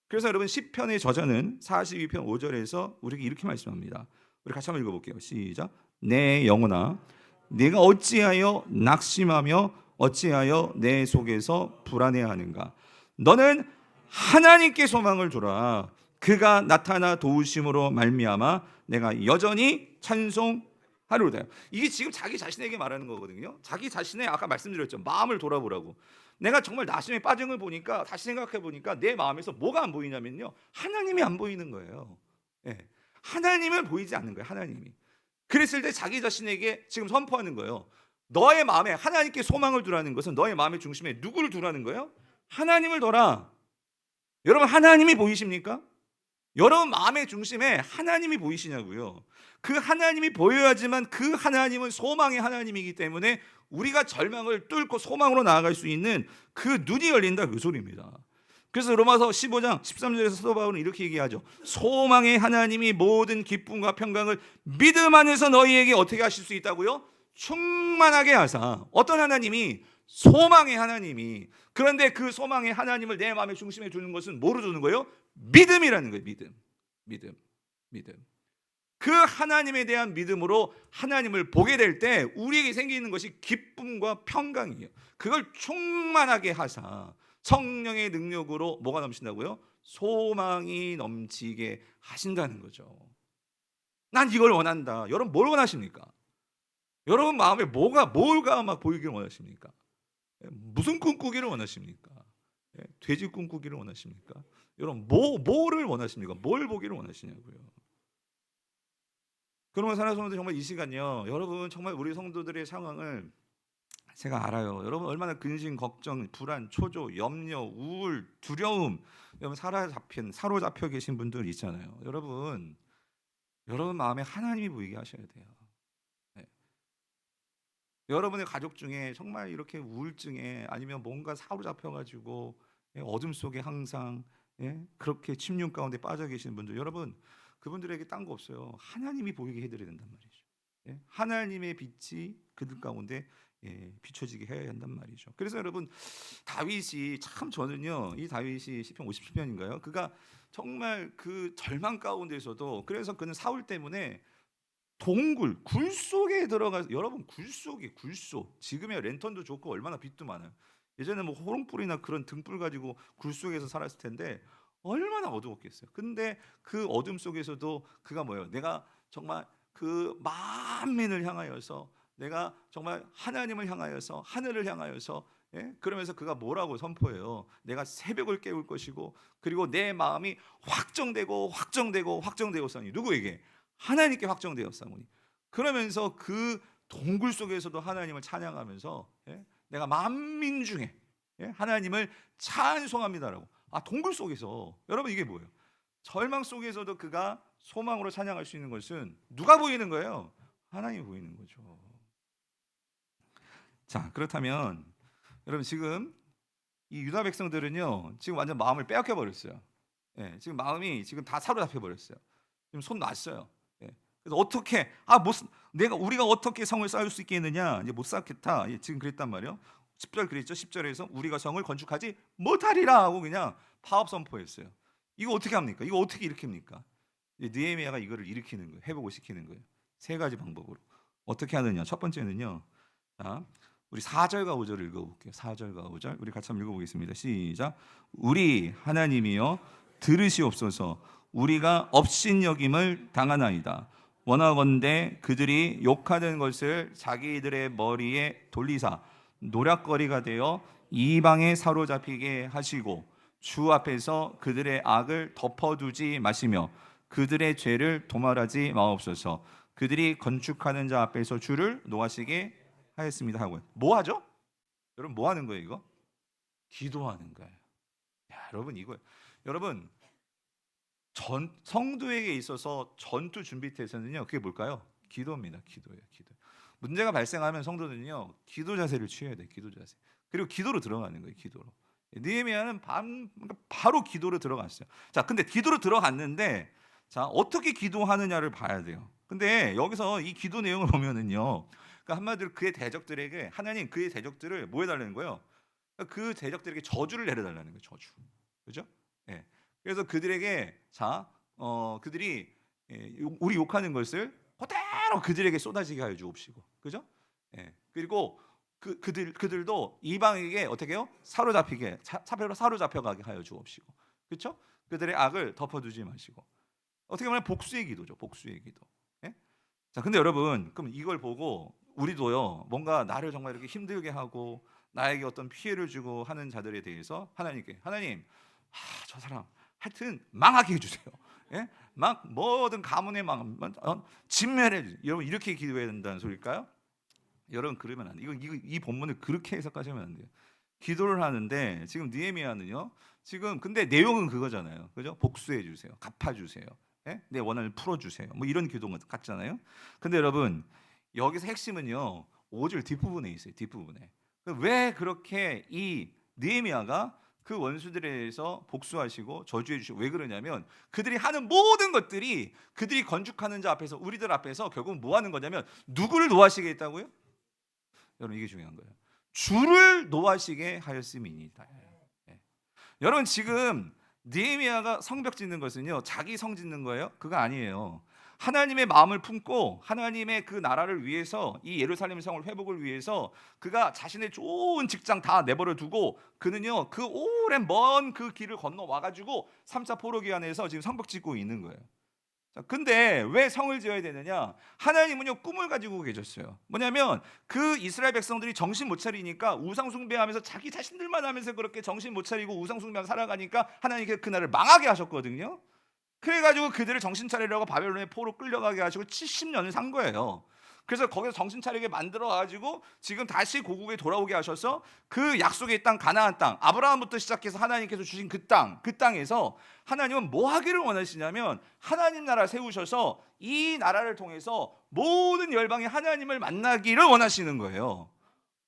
그래서 여러분 시편의 저자는 42편 5절에서 우리에게 이렇게 말씀합니다. 우리 같이 한번 읽어볼게요. 시작. 내 영혼아 네가 어찌하여 낙심하며 어찌하여 내 속에서 불안해하는가. 너는 하나님께 소망을 두라. 그가 나타나 도우심으로 말미암아 내가 여전히 찬송하리로다. 이게 지금 자기 자신에게 말하는 거거든요. 자기 자신의 아까 말씀드렸죠. 마음을 돌아보라고. 내가 정말 낙심에 빠진 걸 보니까 다시 생각해 보니까 내 마음에서 뭐가 안 보이냐면요. 하나님이 안 보이는 거예요. 예. 하나님을 보이지 않는 거예요. 하나님이. 그랬을 때 자기 자신에게 지금 선포하는 거예요. 너의 마음에 하나님께 소망을 두라는 것은 너의 마음의 중심에 누구를 두라는 거예요? 하나님을 둬라. 여러분 하나님이 보이십니까? 여러분 마음의 중심에 하나님이 보이시냐고요. 그 하나님이 보여야지만 그 하나님은 소망의 하나님이기 때문에 우리가 절망을 뚫고 소망으로 나아갈 수 있는 그 눈이 열린다 그 소리입니다. 그래서 로마서 15장 13절에서 사도 바울은 이렇게 얘기하죠. 소망의 하나님이 모든 기쁨과 평강을 믿음 안에서 너희에게 어떻게 하실 수 있다고요? 충만하게 하사. 어떤 하나님이? 소망의 하나님이. 그런데 그 소망의 하나님을 내 마음의 중심에 두는 것은 뭐로 두는 거예요? 믿음이라는 거예요. 믿음. 그 하나님에 대한 믿음으로 하나님을 보게 될 때 우리에게 생기는 것이 기쁨과 평강이에요. 그걸 충만하게 하사 성령의 능력으로 뭐가 넘친다고요? 소망이 넘치게 하신다는 거죠. 난 이걸 원한다. 여러분 뭘 원하십니까? 여러분 마음에 뭐가 막 보이기를 원하십니까? 무슨 꿈꾸기를 원하십니까? 돼지 꿈꾸기를 원하십니까? 여러분 뭐를 원하십니까? 뭘 보기를 원하시냐고요. 그러면 사랑하는 성도들 정말 이 시간요. 여러분 정말 우리 성도들의 상황을 제가 알아요. 여러분 얼마나 근심, 걱정, 불안, 초조, 염려, 우울, 두려움, 여러분 사로잡혀 계신 분들 있잖아요. 여러분 마음에 하나님이 보이게 하셔야 돼요. 네. 여러분의 가족 중에 정말 이렇게 우울증에 아니면 뭔가 사로잡혀가지고 어둠 속에 항상 그렇게 침륜 가운데 빠져 계시는 분들 여러분 그분들에게 딴 거 없어요. 하나님이 보이게 해드려야 된단 말이죠. 하나님의 빛이 그들 가운데 비춰지게 해야 한단 말이죠. 그래서 여러분 다윗이 참 저는요 이 다윗이 시편 57편인가요? 그가 정말 그 절망 가운데서도 그래서 그는 사울 때문에 굴 속에 들어가서 여러분 굴 지금의 랜턴도 좋고 얼마나 빛도 많아요. 예전에 뭐 호롱불이나 그런 등불 가지고 굴 속에서 살았을 텐데 얼마나 어두웠겠어요. 근데 그 어둠 속에서도 그가 뭐예요? 내가 정말 그 만민을 향하여서 내가 정말 하나님을 향하여서 하늘을 향하여서 그러면서 그가 뭐라고 선포해요? 내가 새벽을 깨울 것이고 그리고 내 마음이 확정되고서니 누구에게? 하나님께 확정되었사오니. 그러면서 그 동굴 속에서도 하나님을 찬양하면서 내가 만민 중에 하나님을 찬송합니다라고. 동굴 속에서 여러분 이게 뭐예요? 절망 속에서도 그가 소망으로 찬양할 수 있는 것은 누가 보이는 거예요? 하나님이 보이는 거죠. 자 그렇다면 여러분 지금 이 유다 백성들은요 지금 완전 마음을 빼앗겨 버렸어요. 지금 마음이 지금 다 사로잡혀 버렸어요. 지금 손 놨어요. 그래서 어떻게 우리가 어떻게 성을 쌓을 수 있겠느냐? 이제 못 쌓겠다. 지금 그랬단 말이에요. 10절 그랬죠. 10절에서 우리가 성을 건축하지 못하리라 하고 그냥 파업 선포했어요. 이거 어떻게 합니까? 이거 어떻게 일으킵니까? 느헤미야가 이거를 일으키는 거예요. 회복을 시키는 거예요. 세 가지 방법으로. 어떻게 하느냐? 첫 번째는요. 자, 우리 4절과 5절을 읽어볼게요. 4절과 5절 우리 같이 한번 읽어보겠습니다. 시작. 우리 하나님이여 들으시옵소서. 우리가 업신여김을 당하나이다. 원하건대 그들이 욕하는 것을 자기들의 머리에 돌리사 노략거리가 되어 이방에 사로잡히게 하시고 주 앞에서 그들의 악을 덮어두지 마시며 그들의 죄를 도말하지 마옵소서. 그들이 건축하는 자 앞에서 주를 노하시게 하였습니다 하고요. 뭐 하죠? 여러분 뭐 하는 거예요 이거? 기도하는 거예요. 야, 여러분 이거 여러분 성도에게 있어서 전투 준비 태세는요. 그게 뭘까요? 기도입니다. 기도예요. 기도. 문제가 발생하면 성도는요. 기도 자세를 취해야 돼. 기도 자세. 그리고 기도로 들어가는 거예요. 기도로. 느헤미야는 바로 기도로 들어갔어요. 자, 근데 기도로 들어갔는데 자, 어떻게 기도하느냐를 봐야 돼요. 근데 여기서 이 기도 내용을 보면은요. 그러니까 한마디로 그의 대적들에게 하나님 그의 대적들을 뭐 해달라는 거예요? 그러니까 그 대적들에게 저주를 내려달라는 거예요. 저주. 그죠? 예. 그래서 그들에게 그들이 우리 욕하는 것을 그대로 그들에게 쏟아지게 하여 주옵시고, 그죠? 예. 그리고 그들도 이방에게 어떻게 해요? 사로잡혀가게 하여 주옵시고, 그렇죠? 그들의 악을 덮어두지 마시고, 어떻게 보면 복수의 기도죠, 복수의 기도. 예? 자, 근데 여러분, 그럼 이걸 보고 우리도요, 뭔가 나를 정말 이렇게 힘들게 하고 나에게 어떤 피해를 주고 하는 자들에 대해서 하나님께 하나님, 저 사람 하여튼 망하게 해주세요. 예? 막 뭐든 가문에 진멸해 주세요. 여러분 이렇게 기도해야 된다는 소리일까요? 여러분 그러면 안 돼요. 이 본문을 그렇게 해석하시면 안 돼요. 기도를 하는데 지금 느헤미야는요. 지금 근데 내용은 그거잖아요. 그죠? 복수해 주세요. 갚아 주세요. 예? 내 원한을 풀어 주세요. 뭐 이런 기도 같잖아요. 근데 여러분 여기서 핵심은요. 5절 뒷부분에 있어요. 뒷부분에. 왜 그렇게 이 느헤미야가 그 원수들에 대해서 복수하시고 저주해 주시고 왜 그러냐면 그들이 하는 모든 것들이 그들이 건축하는 자 앞에서 우리들 앞에서 결국 뭐 하는 거냐면 누구를 노하시게 했다고요? 여러분 이게 중요한 거예요. 주를 노하시게 하였음이니이다. 예. 여러분 지금 느헤미야가 성벽 짓는 것은요 자기 성 짓는 거예요? 그거 아니에요. 하나님의 마음을 품고 하나님의 그 나라를 위해서 이 예루살렘 성을 회복을 위해서 그가 자신의 좋은 직장 다 내버려 두고 그는요 그 오랜 먼 그 길을 건너 와가지고 3차 포로기간에서 지금 성벽 짓고 있는 거예요. 자, 근데 왜 성을 지어야 되느냐? 하나님은요 꿈을 가지고 계셨어요. 뭐냐면 그 이스라엘 백성들이 정신 못 차리니까 우상 숭배하면서 자기 자신들만 하면서 그렇게 정신 못 차리고 우상 숭배하면서 살아가니까 하나님께서 그 나라를 망하게 하셨거든요. 그래가지고 그들을 정신 차리려고 바벨론의 포로 끌려가게 하시고 70년을 산 거예요. 그래서 거기서 정신 차리게 만들어가지고 지금 다시 고국에 돌아오게 하셔서 그 약속의 땅 가나안 땅 아브라함부터 시작해서 하나님께서 주신 그 땅에서 하나님은 뭐 하기를 원하시냐면 하나님 나라 세우셔서 이 나라를 통해서 모든 열방이 하나님을 만나기를 원하시는 거예요.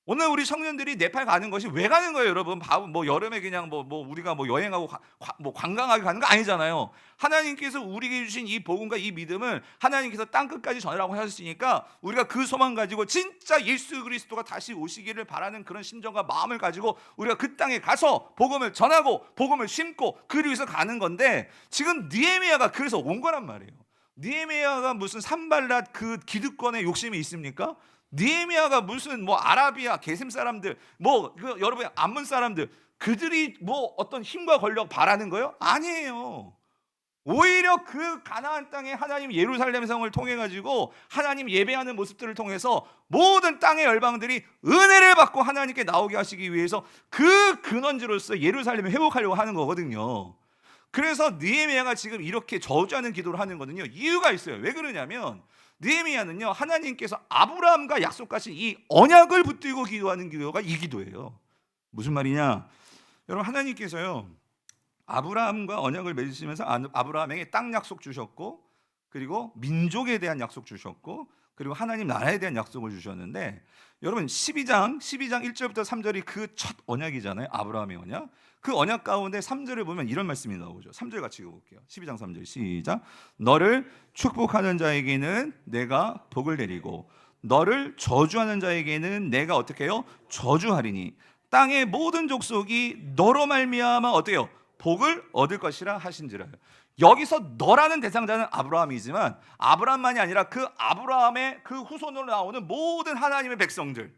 오늘 우리 청년들이 네팔 가는 것이 왜 가는 거예요, 여러분? 뭐 여름에 그냥 뭐 우리가 뭐 여행하고 뭐 관광하게 가는 거 아니잖아요. 하나님께서 우리에게 주신 이 복음과 이 믿음을 하나님께서 땅 끝까지 전하라고 하셨으니까 우리가 그 소망 가지고 진짜 예수 그리스도가 다시 오시기를 바라는 그런 심정과 마음을 가지고 우리가 그 땅에 가서 복음을 전하고 복음을 심고 그를 위해서 가는 건데 지금 느헤미야가 그래서 온 거란 말이에요. 느헤미야가 무슨 산발랏 그 기득권의 욕심이 있습니까? 느헤미야가 무슨 뭐 아라비아 게셈 사람들 그 여러분 암몬 사람들 그들이 뭐 어떤 힘과 권력 바라는 거요? 아니에요. 오히려 그 가나안 땅에 하나님 예루살렘 성을 통해 가지고 하나님 예배하는 모습들을 통해서 모든 땅의 열방들이 은혜를 받고 하나님께 나오게 하시기 위해서 그 근원지로서 예루살렘을 회복하려고 하는 거거든요. 그래서 느헤미야가 지금 이렇게 저주하는 기도를 하는 거는요 이유가 있어요. 왜 그러냐면 느헤미야는요 하나님께서 아브라함과 약속하신 이 언약을 붙들고 기도하는 기도가 이 기도예요. 무슨 말이냐? 여러분 하나님께서요 아브라함과 언약을 맺으시면서 아브라함에게 땅 약속 주셨고 그리고 민족에 대한 약속 주셨고 그리고 하나님 나라에 대한 약속을 주셨는데, 여러분 12장 1절부터 3절이 그 첫 언약이잖아요. 아브라함의 언약. 그 언약 가운데 3절을 보면 이런 말씀이 나오죠. 3절 같이 읽어볼게요. 12장 3절 시작. 너를 축복하는 자에게는 내가 복을 내리고 너를 저주하는 자에게는 내가 어떻게 해요? 저주하리니 땅의 모든 족속이 너로 말미암아 어때요? 복을 얻을 것이라 하신지라. 여기서 너라는 대상자는 아브라함이지만 아브라함만이 아니라 그 아브라함의 그 후손으로 나오는 모든 하나님의 백성들,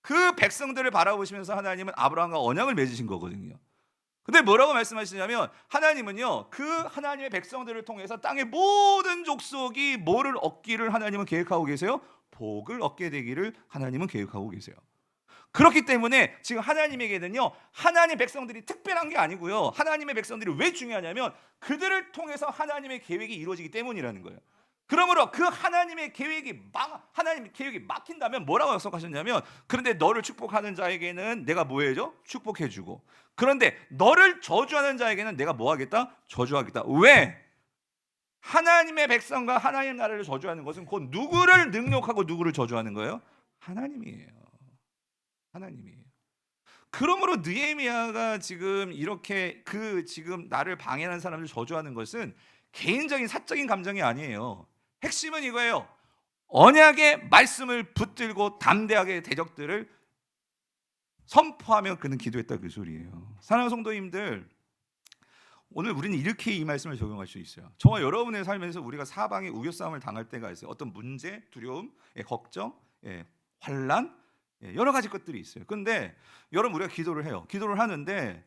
그 백성들을 바라보시면서 하나님은 아브라함과 언약을 맺으신 거거든요. 근데 뭐라고 말씀하시냐면 하나님은요, 그 하나님의 백성들을 통해서 땅의 모든 족속이 뭐를 얻기를 하나님은 계획하고 계세요? 복을 얻게 되기를 하나님은 계획하고 계세요. 그렇기 때문에 지금 하나님에게는요, 하나님 백성들이 특별한 게 아니고요, 하나님의 백성들이 왜 중요하냐면 그들을 통해서 하나님의 계획이 이루어지기 때문이라는 거예요. 그러므로 그 하나님의 계획이 막힌다면 뭐라고 약속하셨냐면, 그런데 너를 축복하는 자에게는 내가 뭐 해줘? 축복해주고, 그런데 너를 저주하는 자에게는 내가 뭐 하겠다? 저주하겠다. 왜? 하나님의 백성과 하나님 나라를 저주하는 것은 곧 누구를 능욕하고 누구를 저주하는 거예요? 하나님이에요. 하나님이에요. 그러므로 느헤미야가 지금 이렇게 지금 나를 방해하는 사람을 저주하는 것은 개인적인 사적인 감정이 아니에요. 핵심은 이거예요. 언약의 말씀을 붙들고 담대하게 대적들을 선포하며 그는 기도했다, 그 소리예요. 사랑하는 성도님들, 오늘 우리는 이렇게 이 말씀을 적용할 수 있어요. 저와 여러분의 삶에서 우리가 사방에 우겨싸움을 당할 때가 있어요. 어떤 문제, 두려움, 걱정, 환난, 여러 가지 것들이 있어요. 그런데 여러분, 우리가 기도를 해요. 기도를 하는데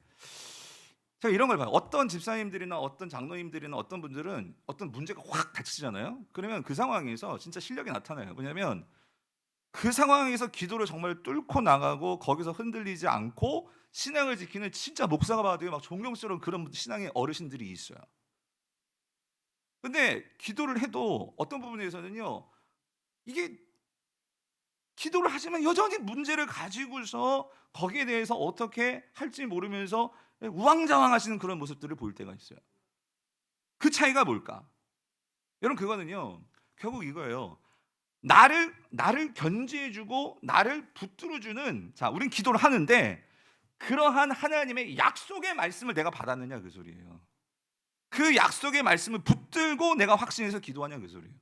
제가 이런 걸 봐요. 어떤 집사님들이나 어떤 장로님들이나 어떤 분들은 어떤 문제가 확 닥치잖아요. 그러면 그 상황에서 진짜 실력이 나타나요. 뭐냐면 그 상황에서 기도를 정말 뚫고 나가고 거기서 흔들리지 않고 신앙을 지키는 진짜 목사가 봐도 막 존경스러운 그런 신앙의 어르신들이 있어요. 근데 기도를 해도 어떤 부분에서는요, 이게 기도를 하지만 여전히 문제를 가지고서 거기에 대해서 어떻게 할지 모르면서 우왕좌왕하시는 그런 모습들을 볼 때가 있어요. 그 차이가 뭘까? 여러분, 그거는요, 결국 이거예요. 나를 견지해주고 나를 붙들어주는, 자, 우린 기도를 하는데 그러한 하나님의 약속의 말씀을 내가 받았느냐, 그 소리예요. 그 약속의 말씀을 붙들고 내가 확신해서 기도하냐, 그 소리예요.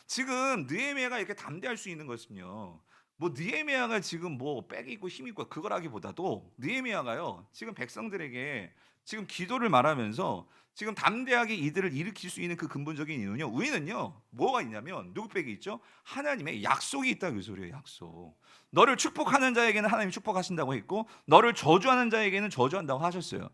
지금 느헤미야가 이렇게 담대할 수 있는 것은요, 뭐 느헤미야가 지금 뭐 빽이 있고 힘이 있고 그거라기보다도 느헤미야가요, 지금 백성들에게 지금 기도를 말하면서 지금 담대하게 이들을 일으킬 수 있는 그 근본적인 이유는요, 우리는요 뭐가 있냐면 누구 빽이 있죠? 하나님의 약속이 있다, 그 소리예요. 약속. 너를 축복하는 자에게는 하나님이 축복하신다고 했고 너를 저주하는 자에게는 저주한다고 하셨어요.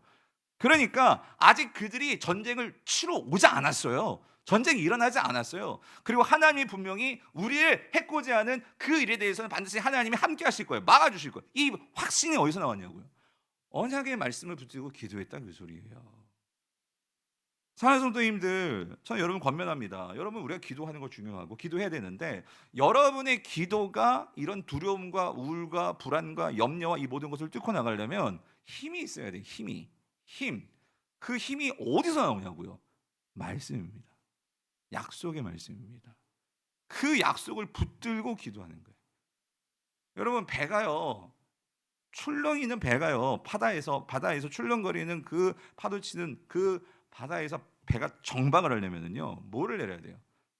그러니까 아직 그들이 전쟁을 치러 오지 않았어요. 전쟁이 일어나지 않았어요. 그리고 하나님이 분명히 우리를 해코지 하는 그 일에 대해서는 반드시 하나님이 함께 하실 거예요. 막아주실 거예요. 이 확신이 어디서 나왔냐고요? 언약의 말씀을 붙들고 기도했다, 그 소리예요. 사랑하는 성도님들, 저는 여러분 권면합니다. 여러분, 우리가 기도하는 거 중요하고 기도해야 되는데 여러분의 기도가 이런 두려움과 우울과 불안과 염려와 이 모든 것을 뚫고 나가려면 힘이 있어야 돼요. 힘. 그 힘이 어디서 나오냐고요? 말씀입니다. 약속의 말씀입니다. 그 약속을 붙들고 기도하는 거예요. 여러분, 배가요, 출렁이는 배가요, 바다에서 출렁거리는 그 파도치는 그 바다에서 배가 정박을 하려면은요, 뭐를 내려야 돼요?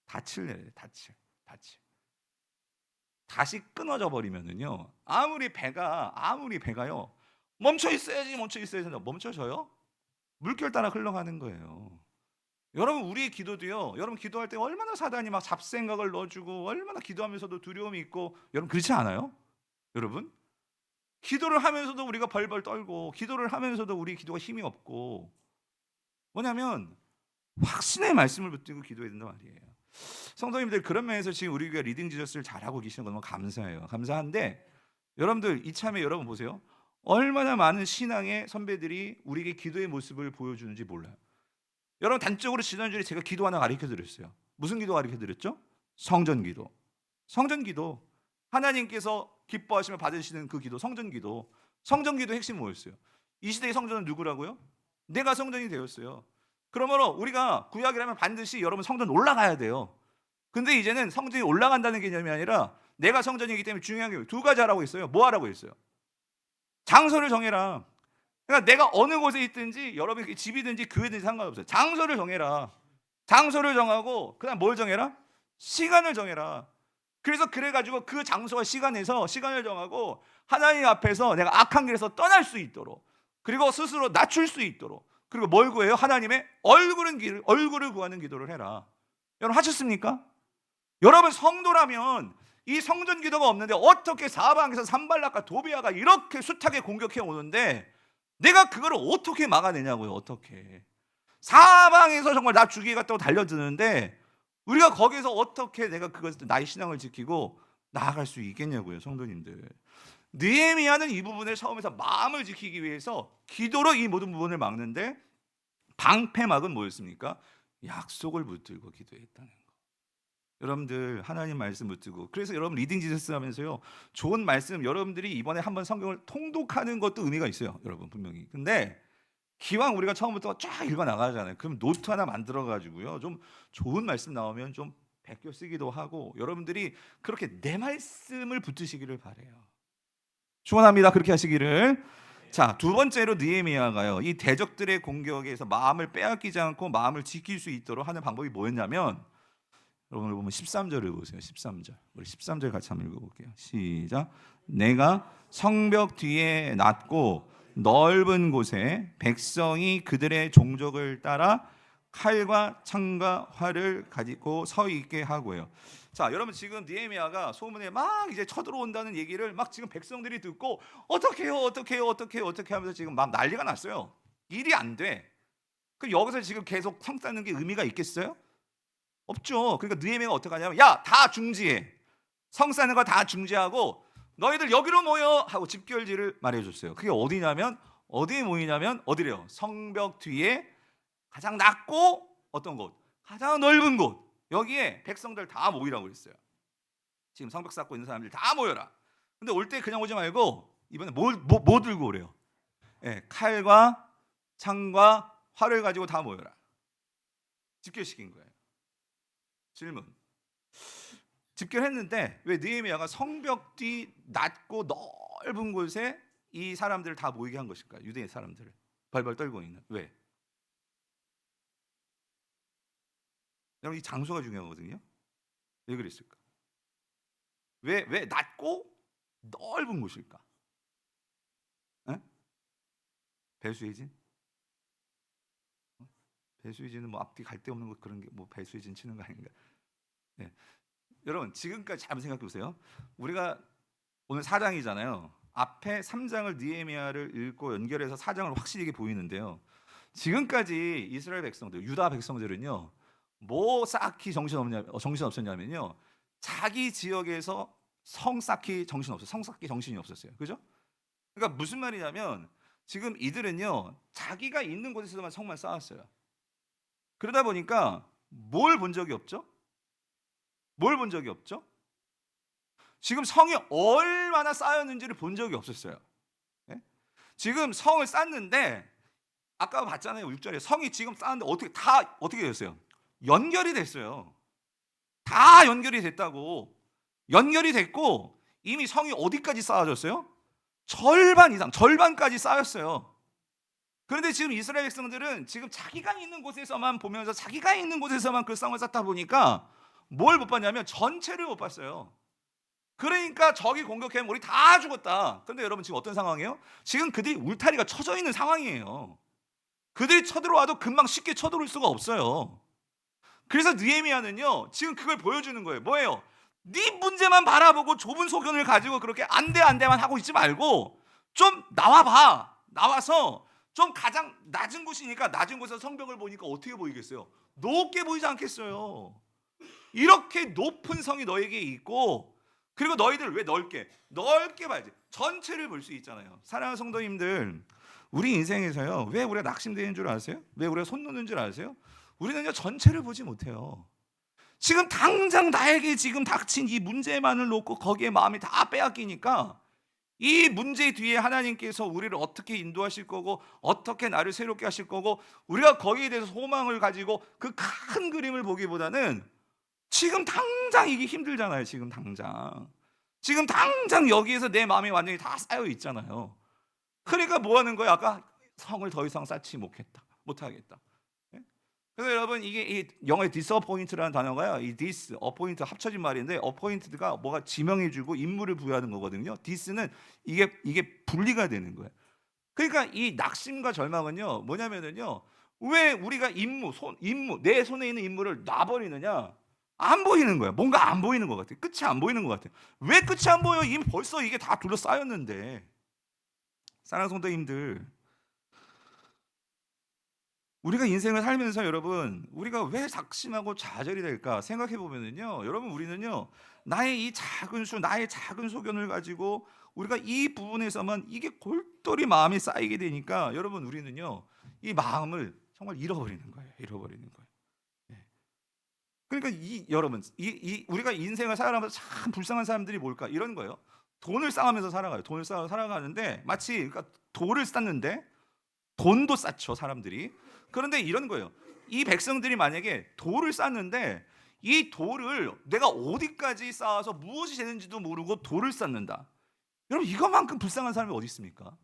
닻을 내려야 돼요. 닻을. 다시 끊어져 버리면은요, 아무리 배가요 멈춰 있어야지 멈춰져요? 물결 따라 흘러가는 거예요. 여러분, 우리의 기도도요, 여러분 기도할 때 얼마나 사단이 막 잡생각을 넣어주고 얼마나 기도하면서도 두려움이 있고, 여러분 그렇지 않아요? 여러분, 기도를 하면서도 우리가 벌벌 떨고 기도를 하면서도 우리 기도가 힘이 없고, 뭐냐면 확신의 말씀을 붙들고 기도해야 된단 말이에요. 성도님들, 그런 면에서 지금 우리 교회가 리딩 지저스를 잘하고 계시는 건 너무 감사해요. 감사한데 여러분들, 이참에 여러분 보세요. 얼마나 많은 신앙의 선배들이 우리에게 기도의 모습을 보여주는지 몰라요. 여러분, 단적으로 지난주에 제가 기도 하나 가르쳐드렸어요. 무슨 기도 가르쳐드렸죠? 성전기도. 하나님께서 기뻐하시며 받으시는 그 기도, 성전기도. 성전기도 핵심 뭐였어요? 이 시대의 성전은 누구라고요? 내가 성전이 되었어요. 그러므로 우리가 구약이라면 반드시 여러분 성전 올라가야 돼요. 근데 이제는 성전이 올라간다는 개념이 아니라 내가 성전이기 때문에 중요한 게 두 가지 하라고 했어요. 뭐 하라고 했어요? 장소를 정해라. 그러니까 내가 어느 곳에 있든지 여러분이 집이든지 교회든지 상관없어요. 장소를 정해라. 장소를 정하고 그다음 뭘 정해라? 시간을 정해라. 그래서 그래가지고 그 장소와 시간에서 시간을 정하고 하나님 앞에서 내가 악한 길에서 떠날 수 있도록, 그리고 스스로 낮출 수 있도록, 그리고 뭘 구해요? 하나님의 얼굴을 구하는 기도를 해라. 여러분 하셨습니까? 여러분 성도라면 이 성전 기도가 없는데 어떻게 사방에서 산발락과 도비아가 이렇게 숱하게 공격해 오는데 내가 그거를 어떻게 막아내냐고요. 어떻게 사방에서 정말 나 죽이겠다고 달려드는데 우리가 거기서 어떻게 내가 그것을 나의 신앙을 지키고 나아갈 수 있겠냐고요. 성도님들, 느헤미야는 이 부분을 처음에서 마음을 지키기 위해서 기도로 이 모든 부분을 막는데 방패막은 뭐였습니까? 약속을 붙들고 기도했다는 거. 여러분들 하나님 말씀 붙들고, 그래서 여러분 리딩 지저스 하면서요 좋은 말씀, 여러분들이 이번에 한번 성경을 통독하는 것도 의미가 있어요. 여러분 분명히. 근데 기왕 우리가 처음부터 쫙 읽어 나가잖아요. 그럼 노트 하나 만들어 가지고요 좀 좋은 말씀 나오면 좀 베껴 쓰기도 하고, 여러분들이 그렇게 내 말씀을 붙드시기를 바래요. 축원합니다. 그렇게 하시기를. 자, 두 번째로 느헤미야가요 이 대적들의 공격에서 마음을 빼앗기지 않고 마음을 지킬 수 있도록 하는 방법이 뭐였냐면, 여러분을 보면 13절을 보세요. 13절. 우리 13절 같이 한번 읽어볼게요. 시작. 내가 성벽 뒤에 낮고 넓은 곳에 백성이 그들의 종족을 따라 칼과 창과 활을 가지고 서 있게 하고요. 자, 여러분 지금 느헤미야가 소문에 막 이제 쳐들어온다는 얘기를 막 지금 백성들이 듣고 어떻게 하면서 지금 막 난리가 났어요. 일이 안 돼. 그 여기서 지금 계속 성 쌓는 게 의미가 있겠어요? 없죠. 그러니까 느헤미야가 어떻게 하냐면, 야, 다 중지해. 성 쌓는 거 다 중지하고 너희들 여기로 모여 하고 집결지를 말해줬어요. 그게 어디냐면, 어디에 모이냐면 어디래요? 성벽 뒤에 가장 낮고 어떤 곳? 가장 넓은 곳. 여기에 백성들 다 모이라고 그랬어요. 지금 성벽 쌓고 있는 사람들 다 모여라. 근데 올 때 그냥 오지 말고 이번에 뭐 들고 오래요? 칼과 창과 활을 가지고 다 모여라. 집결시킨 거예요. 질문. 집결했는데 왜 느헤미야가 성벽 뒤 낮고 넓은 곳에 이 사람들을 다 모이게 한 것일까? 유대 사람들을 벌벌 떨고 있는. 왜? 여러분 이 장소가 중요하거든요. 왜 그랬을까? 왜 낮고 넓은 곳일까? 에? 배수의진? 배수의진은 뭐 앞뒤 갈 데 없는 것, 그런 게 뭐 배수의진 치는 거 아닌가? 네. 여러분 지금까지 잘 생각해 보세요. 우리가 오늘 4장이잖아요. 앞에 3장을 느헤미야를 읽고 연결해서 4장을 확실히 보이는데요. 지금까지 이스라엘 백성들, 유다 백성들은요, 뭐 쌓기 정신 없었냐면요, 자기 지역에서 성 쌓기 정신이 없었어요. 그죠? 그러니까 무슨 말이냐면 지금 이들은요 자기가 있는 곳에서만 성만 쌓았어요. 그러다 보니까 뭘 본 적이 없죠? 지금 성이 얼마나 쌓였는지를 본 적이 없었어요. 네? 지금 성을 쌓는데 아까 봤잖아요. 6절에 성이 지금 쌓는데 어떻게 됐어요? 연결이 됐어요. 다 연결이 됐다고. 연결이 됐고 이미 성이 어디까지 쌓아졌어요? 절반 이상, 절반까지 쌓였어요. 그런데 지금 이스라엘 백성들은 지금 자기가 있는 곳에서만 보면서 자기가 있는 곳에서만 그 성을 쌓다 보니까 뭘 못 봤냐면 전체를 못 봤어요. 그러니까 적이 공격하면 우리 다 죽었다. 그런데 여러분 지금 어떤 상황이에요? 지금 그들이 울타리가 쳐져 있는 상황이에요. 그들이 쳐들어와도 금방 쉽게 쳐들어올 수가 없어요. 그래서 느헤미야는요 지금 그걸 보여주는 거예요. 뭐예요? 네 문제만 바라보고 좁은 소견을 가지고 그렇게 안돼만 하고 있지 말고 좀 나와봐. 나와서 좀 가장 낮은 곳이니까 낮은 곳에서 성벽을 보니까 어떻게 보이겠어요? 높게 보이지 않겠어요? 이렇게 높은 성이 너에게 있고, 그리고 너희들 왜 넓게 봐야지. 전체를 볼 수 있잖아요. 사랑하는 성도님들, 우리 인생에서요 왜 우리가 낙심되는 줄 아세요? 왜 우리가 손 놓는 줄 아세요? 우리는요 전체를 보지 못해요. 지금 당장 나에게 지금 닥친 이 문제만을 놓고 거기에 마음이 다 빼앗기니까 이 문제 뒤에 하나님께서 우리를 어떻게 인도하실 거고 어떻게 나를 새롭게 하실 거고 우리가 거기에 대해서 소망을 가지고 그 큰 그림을 보기보다는 지금 당장 이게 힘들잖아요. 지금 당장 여기에서 내 마음이 완전히 다 쌓여 있잖아요. 그러니까 뭐 하는 거야? 아까 성을 더 이상 쌓지 못하겠다. 예? 그래서 여러분 이게 이 영어의 disappoint라는 단어가요. 이 dis, appoint 합쳐진 말인데 appointed가 뭐가 지명해주고 임무를 부여하는 거거든요. this는 이게 분리가 되는 거예요. 그러니까 이 낙심과 절망은요 뭐냐면은요 왜 우리가 임무 내 손에 있는 임무를 놔버리느냐? 안 보이는 거야. 뭔가 안 보이는 것 같아. 끝이 안 보이는 것 같아. 왜 끝이 안 보여? 이미 벌써 이게 다 둘러싸였는데. 사랑하는 성도님들, 우리가 인생을 살면서 여러분 우리가 왜 낙심하고 좌절이 될까 생각해 보면은요 여러분 우리는요 나의 작은 소견을 가지고 우리가 이 부분에서만 이게 골똘히 마음이 쌓이게 되니까 여러분 우리는요 이 마음을 정말 잃어버리는 거예요. 예. 그러니까 여러분 우리가 인생을 살아가면서 참 불쌍한 사람들이 뭘까 이런 거예요. 돈을 쌓으면서 살아가요. 돈을 쌓아 살아가는데 마치 그러니까 돌을 쌓는데 돈도 쌓죠 사람들이. 그런데 이런 거예요. 이 백성들이 만약에 돌을 쌓는데 이 돌을 내가 어디까지 쌓아서 무엇이 되는지도 모르고 돌을 쌓는다. 여러분 이것만큼 불쌍한 사람이 어디 있습니까?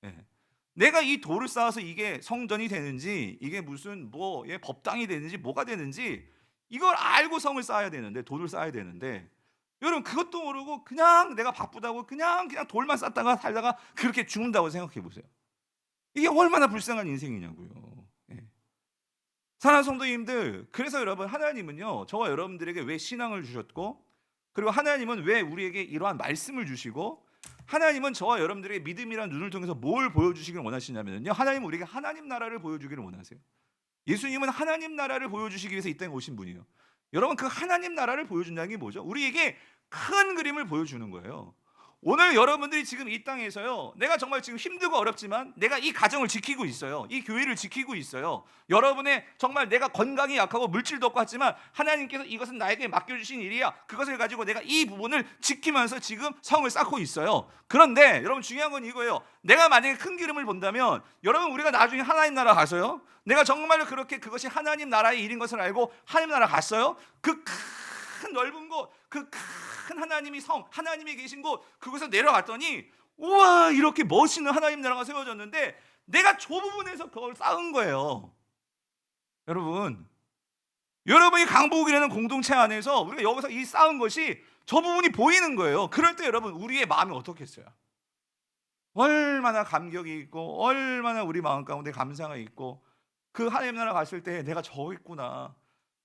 예. 내가 이 돌을 쌓아서 이게 성전이 되는지 이게 무슨 법당이 되는지 뭐가 되는지 이걸 알고 성을 쌓아야 되는데 돌을 쌓아야 되는데 여러분 그것도 모르고 그냥 내가 바쁘다고 그냥 돌만 쌓다가 살다가 그렇게 죽는다고 생각해 보세요. 이게 얼마나 불쌍한 인생이냐고요. 예. 사랑하는 성도님들, 그래서 여러분 하나님은요 저와 여러분들에게 왜 신앙을 주셨고 그리고 하나님은 왜 우리에게 이러한 말씀을 주시고 하나님은 저와 여러분들에게 믿음이라는 눈을 통해서 뭘 보여주시길 원하시냐면요 하나님은 우리에게 하나님 나라를 보여주기를 원하세요. 예수님은 하나님 나라를 보여주시기 위해서 이 땅에 오신 분이에요. 여러분 그 하나님 나라를 보여준다는 게 뭐죠? 우리에게 큰 그림을 보여주는 거예요. 오늘 여러분들이 지금 이 땅에서요 내가 정말 지금 힘들고 어렵지만 내가 이 가정을 지키고 있어요. 이 교회를 지키고 있어요. 여러분의 정말 내가 건강이 약하고 물질도 없고 하지만 하나님께서 이것은 나에게 맡겨주신 일이야. 그것을 가지고 내가 이 부분을 지키면서 지금 성을 쌓고 있어요. 그런데 여러분 중요한 건 이거예요. 내가 만약에 큰 그림을 본다면 여러분 우리가 나중에 하나님 나라 가서요 내가 정말로 그렇게 그것이 하나님 나라의 일인 것을 알고 하나님 나라 갔어요. 그 큰 넓은 곳, 그 큰 하나님이 하나님이 계신 곳 그곳에 내려갔더니 우와 이렇게 멋있는 하나님 나라가 세워졌는데 내가 저 부분에서 그걸 쌓은 거예요. 여러분이 강복이라는 공동체 안에서 우리가 여기서 이 쌓은 것이 저 부분이 보이는 거예요. 그럴 때 여러분 우리의 마음이 어떻겠어요? 얼마나 감격이 있고 얼마나 우리 마음 가운데 감사가 있고 그 하나님 나라 갔을 때 내가 저거 있구나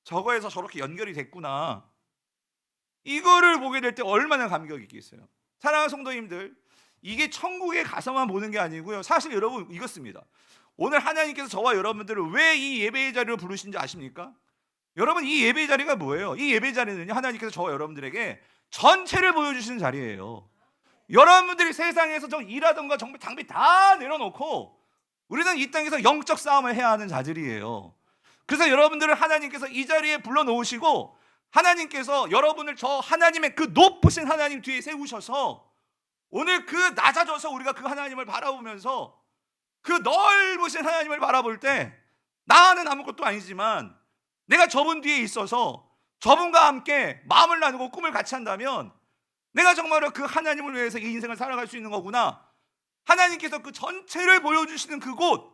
저거에서 저렇게 연결이 됐구나 이거를 보게 될 때 얼마나 감격이 있겠어요. 사랑하는 성도님들 이게 천국에 가서만 보는 게 아니고요 사실 여러분 이것입니다. 오늘 하나님께서 저와 여러분들을 왜 이 예배의 자리로 부르신지 아십니까? 여러분 이 예배의 자리가 뭐예요? 이 예배의 자리는요 하나님께서 저와 여러분들에게 전체를 보여주시는 자리예요. 여러분들이 세상에서 일하던가 정말 장비 다 내려놓고 우리는 이 땅에서 영적 싸움을 해야 하는 자들이에요. 그래서 여러분들을 하나님께서 이 자리에 불러놓으시고 하나님께서 여러분을 저 하나님의 그 높으신 하나님 뒤에 세우셔서 오늘 그 낮아져서 우리가 그 하나님을 바라보면서 그 넓으신 하나님을 바라볼 때 나는 아무것도 아니지만 내가 저분 뒤에 있어서 저분과 함께 마음을 나누고 꿈을 같이 한다면 내가 정말로 그 하나님을 위해서 이 인생을 살아갈 수 있는 거구나. 하나님께서 그 전체를 보여주시는 그곳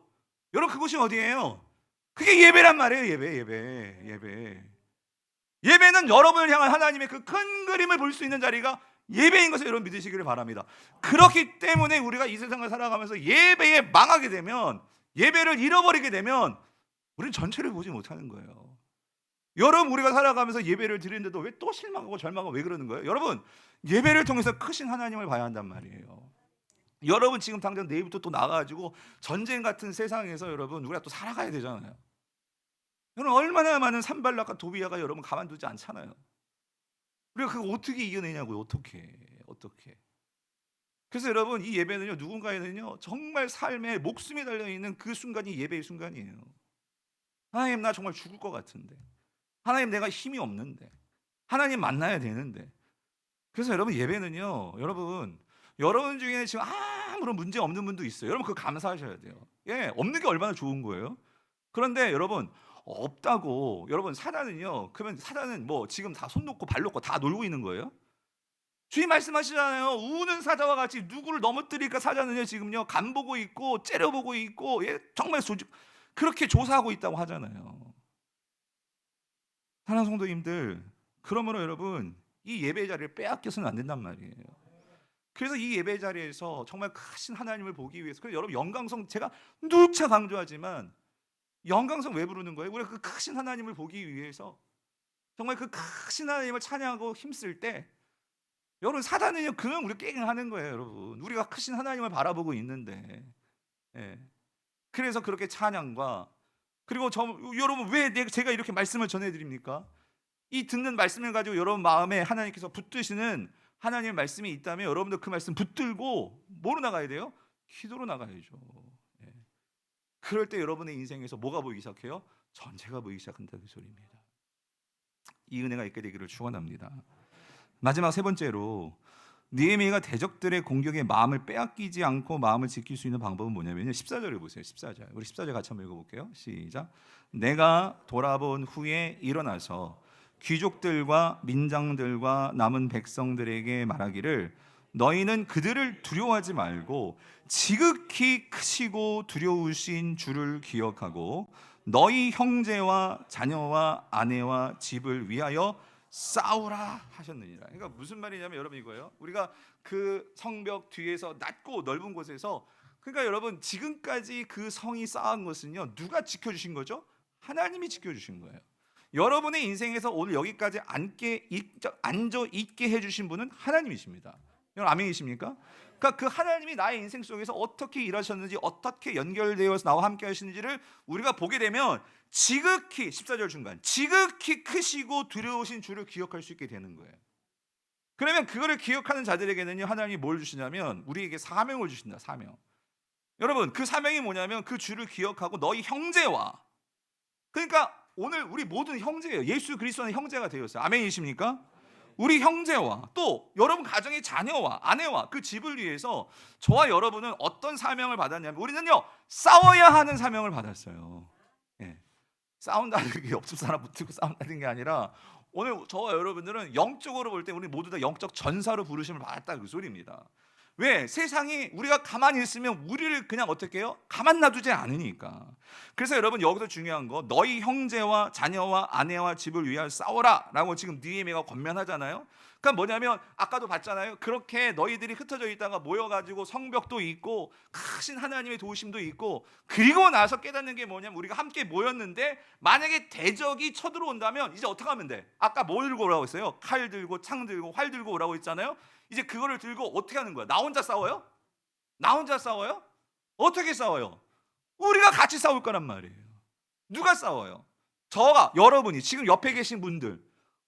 여러분 그곳이 어디예요? 그게 예배란 말이에요. 예배는 여러분을 향한 하나님의 그 큰 그림을 볼 수 있는 자리가 예배인 것을 여러분 믿으시기를 바랍니다. 그렇기 때문에 우리가 이 세상을 살아가면서 예배에 망하게 되면 예배를 잃어버리게 되면 우리는 전체를 보지 못하는 거예요. 여러분 우리가 살아가면서 예배를 드리는데도 왜 또 실망하고 절망하고 왜 그러는 거예요? 여러분 예배를 통해서 크신 하나님을 봐야 한단 말이에요. 여러분 지금 당장 내일부터 또 나가가지고 전쟁 같은 세상에서 여러분 우리가 또 살아가야 되잖아요. 여러분 얼마나 많은 산발락과 도비야가 여러분 가만두지 않잖아요. 우리가 그거 어떻게 이겨내냐고요. 어떻게 그래서 여러분 이 예배는요 누군가에는요 정말 삶에 목숨이 달려있는 그 순간이 예배의 순간이에요. 하나님 나 정말 죽을 것 같은데 하나님 내가 힘이 없는데 하나님 만나야 되는데 그래서 여러분 예배는요 여러분 중에 지금 아무런 문제 없는 분도 있어요. 여러분 그거 감사하셔야 돼요. 없는 게 얼마나 좋은 거예요. 그런데 여러분 없다고. 여러분, 사단은요, 그러면 사단은 뭐 지금 다 손 놓고 발 놓고 다 놀고 있는 거예요? 주님 말씀하시잖아요. 우는 사자와 같이 누구를 넘어뜨릴까 사자는요 지금요 간보고 있고 째려보고 있고, 예, 정말 그렇게 조사하고 있다고 하잖아요. 사랑하는 성도님들, 그러므로 여러분 이 예배 자리를 빼앗겨서는 안 된단 말이에요. 그래서 이 예배 자리에서 정말 크신 하나님을 보기 위해서, 그래서 여러분 영광성, 제가 누차 강조하지만 영광성 왜 부르는 거예요? 우리가 그 크신 하나님을 보기 위해서, 정말 그 크신 하나님을 찬양하고 힘쓸 때, 여러분 사단은요 그냥 우리 깽하는 거예요. 여러분, 우리가 크신 하나님을 바라보고 있는데, 예. 그래서 그렇게 찬양과, 그리고 여러분 왜 제가 이렇게 말씀을 전해드립니까? 이 듣는 말씀을 가지고 여러분 마음에 하나님께서 붙드시는 하나님의 말씀이 있다면 여러분들 그 말씀 붙들고 뭐로 나가야 돼요? 기도로 나가야죠. 예. 그럴 때 여러분의 인생에서 뭐가 보이기 시작해요? 전체가 보이기 시작한다, 그 소리입니다. 이 은혜가 있게 되기를 축원합니다. 마지막 세 번째로, 느헤미야가 대적들의 공격에 마음을 빼앗기지 않고 마음을 지킬 수 있는 방법은 뭐냐면요, 14절을 보세요. 14절. 우리 14절 같이 한번 읽어볼게요. 시작. 내가 돌아본 후에 일어나서 귀족들과 민장들과 남은 백성들에게 말하기를, 너희는 그들을 두려워하지 말고 지극히 크시고 두려우신 주를 기억하고 너희 형제와 자녀와 아내와 집을 위하여 싸우라 하셨느니라. 그러니까 무슨 말이냐면 여러분 이거예요. 우리가 그 성벽 뒤에서 낮고 넓은 곳에서, 그러니까 여러분 지금까지 그 성이 쌓은 것은요 누가 지켜주신 거죠? 하나님이 지켜주신 거예요. 여러분의 인생에서 오늘 여기까지 앉아 있게 해주신 분은 하나님이십니다. 여러분 아멘이십니까? 그러니까 그 하나님이 나의 인생 속에서 어떻게 일하셨는지, 어떻게 연결되어서 나와 함께 하시는지를 우리가 보게 되면 지극히, 14절 중간, 지극히 크시고 두려우신 주를 기억할 수 있게 되는 거예요. 그러면 그거를 기억하는 자들에게는요 하나님이 뭘 주시냐면 우리에게 사명을 주신다. 사명. 여러분 그 사명이 뭐냐면 그 주를 기억하고 너희 형제와, 그러니까 오늘 우리 모든 형제예요. 예수 그리스도는 형제가 되었어요. 아멘이십니까? 우리 형제와 또 여러분 가정의 자녀와 아내와 그 집을 위해서 저와 여러분은 어떤 사명을 받았냐면, 우리는요 싸워야 하는 사명을 받았어요. 예. 싸운다는 게 옆집 사람 붙들고 싸운다는 게 아니라, 오늘 저와 여러분들은 영적으로 볼 때 우리 모두 다 영적 전사로 부르심을 받았다, 그 소리입니다. 왜? 세상이 우리가 가만히 있으면 우리를 그냥 어떻게 해요? 가만 놔두지 않으니까. 그래서 여러분 여기서 중요한 거, 너희 형제와 자녀와 아내와 집을 위하여 싸워라 라고 지금 느헤미야가 권면하잖아요. 그러니까 뭐냐면 아까도 봤잖아요. 그렇게 너희들이 흩어져 있다가 모여가지고 성벽도 있고 크신 하나님의 도우심도 있고, 그리고 나서 깨닫는 게 뭐냐면 우리가 함께 모였는데 만약에 대적이 쳐들어온다면 이제 어떻게 하면 돼? 아까 뭐 들고 오라고 했어요? 칼 들고 창 들고 활 들고 오라고 했잖아요. 이제 그거를 들고 어떻게 하는 거야? 나 혼자 싸워요? 나 혼자 싸워요? 어떻게 싸워요? 우리가 같이 싸울 거란 말이에요. 누가 싸워요? 저가, 여러분이, 지금 옆에 계신 분들,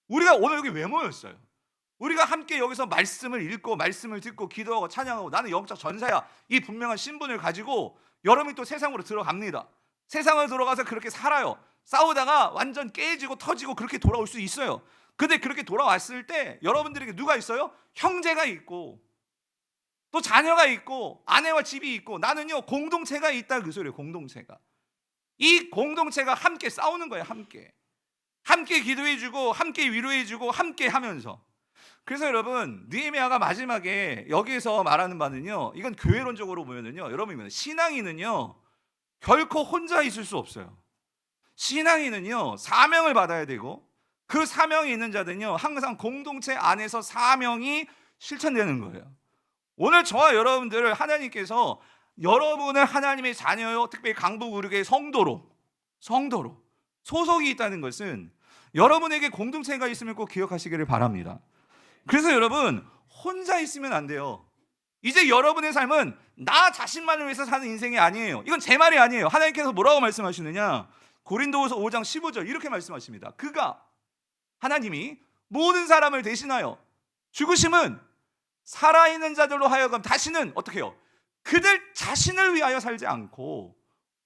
우리가 오늘 여기 왜 모였어요? 우리가 함께 여기서 말씀을 읽고 말씀을 듣고 기도하고 찬양하고 나는 영적 전사야, 이 분명한 신분을 가지고 여러분이 또 세상으로 들어갑니다. 세상을 들어가서 그렇게 살아요. 싸우다가 완전 깨지고 터지고 그렇게 돌아올 수 있어요. 근데 그렇게 돌아왔을 때 여러분들에게 누가 있어요? 형제가 있고 또 자녀가 있고 아내와 집이 있고, 나는요 공동체가 있다, 그 소리예요. 공동체가. 이 공동체가 함께 싸우는 거예요. 함께 기도해주고 함께 위로해주고 함께 하면서. 그래서 여러분 느헤미야가 마지막에 여기에서 말하는 바는요, 이건 교회론적으로 보면은요, 여러분 신앙인은요 결코 혼자 있을 수 없어요. 신앙인은요 사명을 받아야 되고, 그 사명이 있는 자들은요 항상 공동체 안에서 사명이 실천되는 거예요. 오늘 저와 여러분들을 하나님께서 여러분을 하나님의 자녀요, 특별히 강북의료교회 성도로 소속이 있다는 것은 여러분에게 공동체가 있음을 꼭 기억하시기를 바랍니다. 그래서 여러분 혼자 있으면 안 돼요. 이제 여러분의 삶은 나 자신만을 위해서 사는 인생이 아니에요. 이건 제 말이 아니에요. 하나님께서 뭐라고 말씀하시느냐, 고린도후서 5장 15절 이렇게 말씀하십니다. 그가, 하나님이 모든 사람을 대신하여 죽으심은 살아있는 자들로 하여금 다시는 어떻게 해요? 그들 자신을 위하여 살지 않고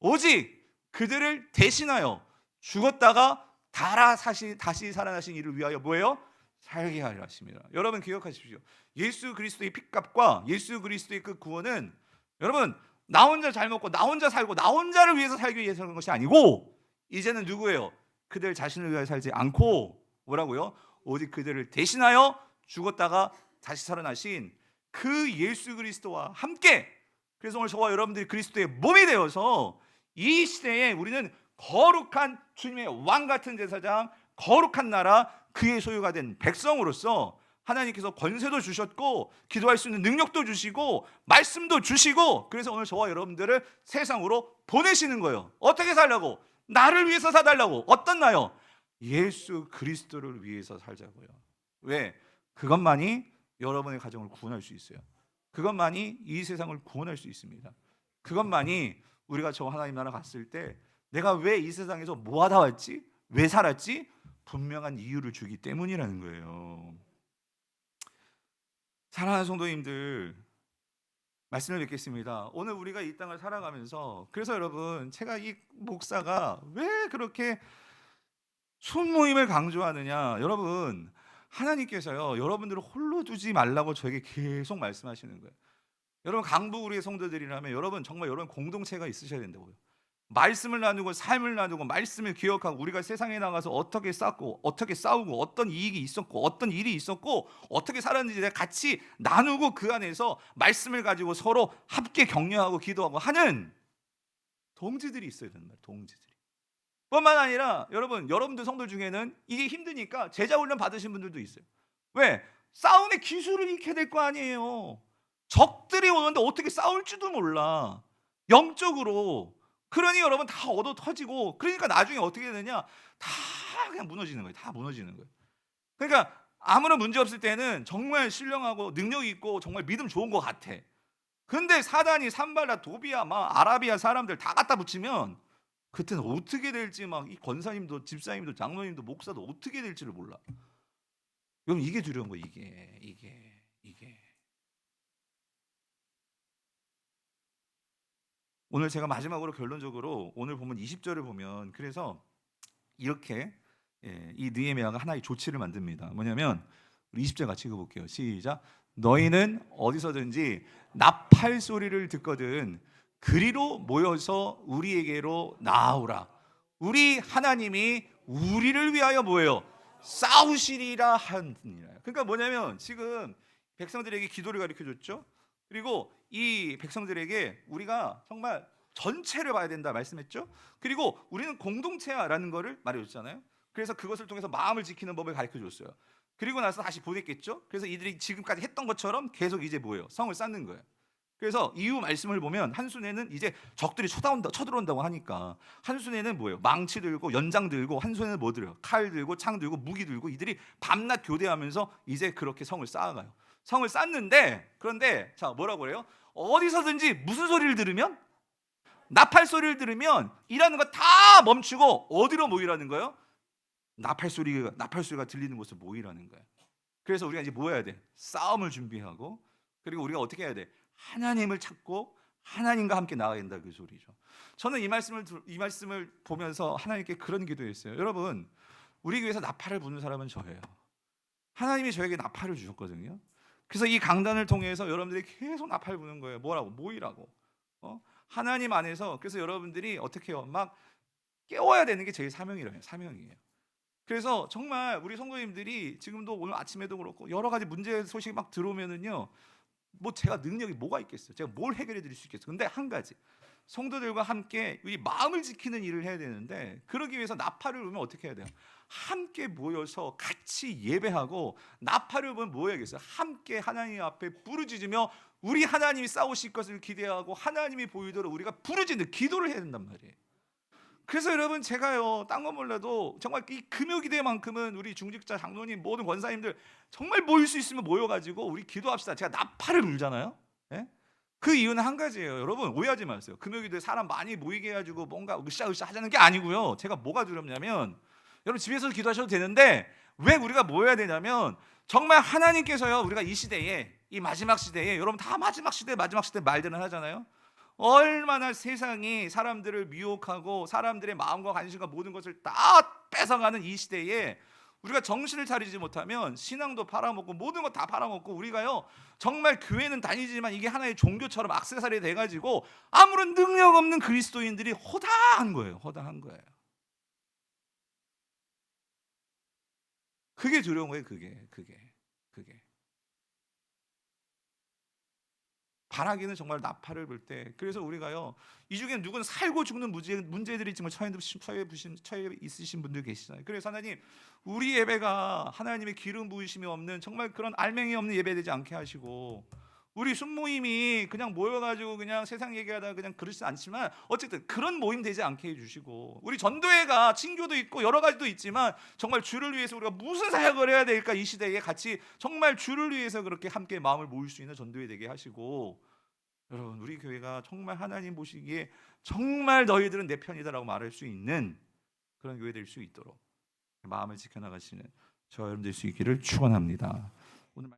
오직 그들을 대신하여 죽었다가 다시 살아나신 이를 위하여 뭐예요? 살게 하리라 하십니다. 여러분 기억하십시오. 예수 그리스도의 핏값과 예수 그리스도의 그 구원은 여러분 나 혼자 잘 먹고 나 혼자 살고 나 혼자를 위해서 살기 위해서 하는 것이 아니고, 이제는 누구예요? 그들 자신을 위하여 살지 않고 뭐라고요? 오직 그들을 대신하여 죽었다가 다시 살아나신 그 예수 그리스도와 함께, 그래서 오늘 저와 여러분들이 그리스도의 몸이 되어서 이 시대에 우리는 거룩한 주님의 왕 같은 제사장, 거룩한 나라, 그의 소유가 된 백성으로서 하나님께서 권세도 주셨고 기도할 수 있는 능력도 주시고 말씀도 주시고, 그래서 오늘 저와 여러분들을 세상으로 보내시는 거예요. 어떻게 살라고? 나를 위해서 사달라고. 어떤 나요? 예수 그리스도를 위해서 살자고요. 왜? 그것만이 여러분의 가정을 구원할 수 있어요. 그것만이 이 세상을 구원할 수 있습니다. 그것만이 우리가 저 하나님 나라 갔을 때 내가 왜 이 세상에서 뭐 하다 왔지? 왜 살았지? 분명한 이유를 주기 때문이라는 거예요. 사랑하는 성도님들, 말씀을 뵙겠습니다. 오늘 우리가 이 땅을 살아가면서, 그래서 여러분, 제가 이 목사가 왜 그렇게 순모임을 강조하느냐, 여러분, 하나님께서요 여러분들을 홀로 두지 말라고 저에게 계속 말씀하시는 거예요. 여러분, 강북 우리의 성도들이라면 여러분 정말 여러분 공동체가 있으셔야 된다고요. 말씀을 나누고 삶을 나누고 말씀을 기억하고 우리가 세상에 나가서 어떻게 싸고 어떻게 싸우고 어떤 이익이 있었고 어떤 일이 있었고 어떻게 살았는지 같이 나누고 그 안에서 말씀을 가지고 서로 함께 격려하고 기도하고 하는 동지들이 있어야 된다. 동지들이. 뿐만 아니라 여러분들 성도 중에는 이게 힘드니까 제자 훈련 받으신 분들도 있어요. 왜? 싸움의 기술을 익혀야 될 거 아니에요. 적들이 오는데 어떻게 싸울지도 몰라, 영적으로. 그러니 여러분 다 얻어 터지고, 그러니까 나중에 어떻게 되느냐, 다 그냥 무너지는 거예요. 다 무너지는 거예요. 그러니까 아무런 문제 없을 때는 정말 신령하고 능력이 있고 정말 믿음 좋은 것 같아. 근데 사단이 산발라 도비아 막 아라비아 사람들 다 갖다 붙이면 그때는 어떻게 될지, 막 이 권사님도 집사님도 장로님도 목사도 어떻게 될지를 몰라. 여러분, 이게 두려운 거예요. 이게 오늘 제가 마지막으로 결론적으로 오늘 보면 20절을 보면, 그래서 이렇게 이 느헤미야가 하나의 조치를 만듭니다. 뭐냐면 우리 20절 같이 읽어볼게요. 시작. 너희는 어디서든지 나팔 소리를 듣거든 그리로 모여서 우리에게로 나아오라. 우리 하나님이 우리를 위하여 뭐예요? 싸우시리라 하니라. 그러니까 뭐냐면 지금 백성들에게 기도를 가르쳐줬죠. 그리고 이 백성들에게 우리가 정말 전체를 봐야 된다 말씀했죠. 그리고 우리는 공동체야라는 거를 말해줬잖아요. 그래서 그것을 통해서 마음을 지키는 법을 가르쳐줬어요. 그리고 나서 다시 보냈겠죠. 그래서 이들이 지금까지 했던 것처럼 계속 이제 뭐예요? 성을 쌓는 거예요. 그래서 이후 말씀을 보면 한순에는 이제 적들이 쳐들어온다고 하니까 한순에는 뭐예요? 망치 들고 연장 들고, 한순에는 뭐 들어요? 칼 들고 창 들고 무기 들고 이들이 밤낮 교대하면서 이제 그렇게 성을 쌓아가요. 성을 쌓는데, 그런데 자 뭐라고 그래요? 어디서든지 무슨 소리를 들으면, 나팔 소리를 들으면 일하는 거 다 멈추고 어디로 모이라는 거예요? 나팔 소리가 들리는 곳에 모이라는 거예요. 그래서 우리가 이제 뭐 해야 돼? 싸움을 준비하고, 그리고 우리가 어떻게 해야 돼? 하나님을 찾고 하나님과 함께 나아야 된다, 그 소리죠. 저는 이 말씀을 보면서 하나님께 그런 기도했어요. 여러분, 우리 교회에서 나팔을 부는 사람은 저예요. 하나님이 저에게 나팔을 주셨거든요. 그래서 이 강단을 통해서 여러분들이 계속 나팔 부는 거예요. 뭐라고? 모이라고. 하나님 안에서. 그래서 여러분들이 어떻게 해요? 막 깨워야 되는 게 제 사명이에요. 그래서 정말 우리 성도님들이 지금도 오늘 아침에도 그렇고 여러 가지 문제 소식이 막 들어오면은요, 뭐 제가 능력이 뭐가 있겠어요? 제가 뭘 해결해 드릴 수 있겠어요? 근데 한 가지, 성도들과 함께 이 마음을 지키는 일을 해야 되는데, 그러기 위해서 나팔을 불면 어떻게 해야 돼요? 함께 모여서 같이 예배하고, 나팔을 불면 뭐 해야겠어요? 함께 하나님 앞에 부르짖으며 우리 하나님이 싸우실 것을 기대하고 하나님이 보이도록 우리가 부르짖는 기도를 해야 된단 말이에요. 그래서 여러분, 제가요 딴 거 몰라도 정말 이 금요기대만큼은 우리 중직자 장로님 모든 권사님들 정말 모일 수 있으면 모여가지고 우리 기도합시다. 제가 나팔을 불잖아요. 예? 그 이유는 한 가지예요. 여러분, 오해하지 마세요. 금요기도에 사람 많이 모이게 해가지고 뭔가 으쌰으쌰 하자는 게 아니고요. 제가 뭐가 두렵냐면, 여러분 집에서 기도하셔도 되는데 왜 우리가 모여야 되냐면, 정말 하나님께서요 우리가 이 시대에, 이 마지막 시대에, 여러분 다 마지막 시대 말들은 하잖아요. 얼마나 세상이 사람들을 미혹하고 사람들의 마음과 관심과 모든 것을 다 뺏어가는 이 시대에 우리가 정신을 차리지 못하면 신앙도 팔아먹고 모든 거 다 팔아먹고, 우리가요 정말 교회는 다니지만 이게 하나의 종교처럼 액세서리 돼가지고 아무런 능력 없는 그리스도인들이 허다한 거예요. 그게 두려운 거예요. 그게. 바라기는 정말 나팔을 불 때. 그래서 우리가요, 이 중에 누군 살고 죽는 문제들이 있지만 처해 있으신 분들 계시잖아요. 그래서 하나님, 우리 예배가 하나님의 기름 부으심이 없는 정말 그런 알맹이 없는 예배되지 않게 하시고, 우리 순모임이 그냥 모여가지고 그냥 세상 얘기하다 그냥 그러지 않지만 어쨌든 그런 모임 되지 않게 해주시고, 우리 전도회가 친교도 있고 여러 가지도 있지만 정말 주를 위해서 우리가 무슨 사역을 해야 될까, 이 시대에 같이 정말 주를 위해서 그렇게 함께 마음을 모일 수 있는 전도회 되게 하시고, 여러분 우리 교회가 정말 하나님 보시기에 정말 너희들은 내 편이다라고 말할 수 있는 그런 교회 될 수 있도록 마음을 지켜나가시는 저 여러분 될 수 있기를 축원합니다. 오늘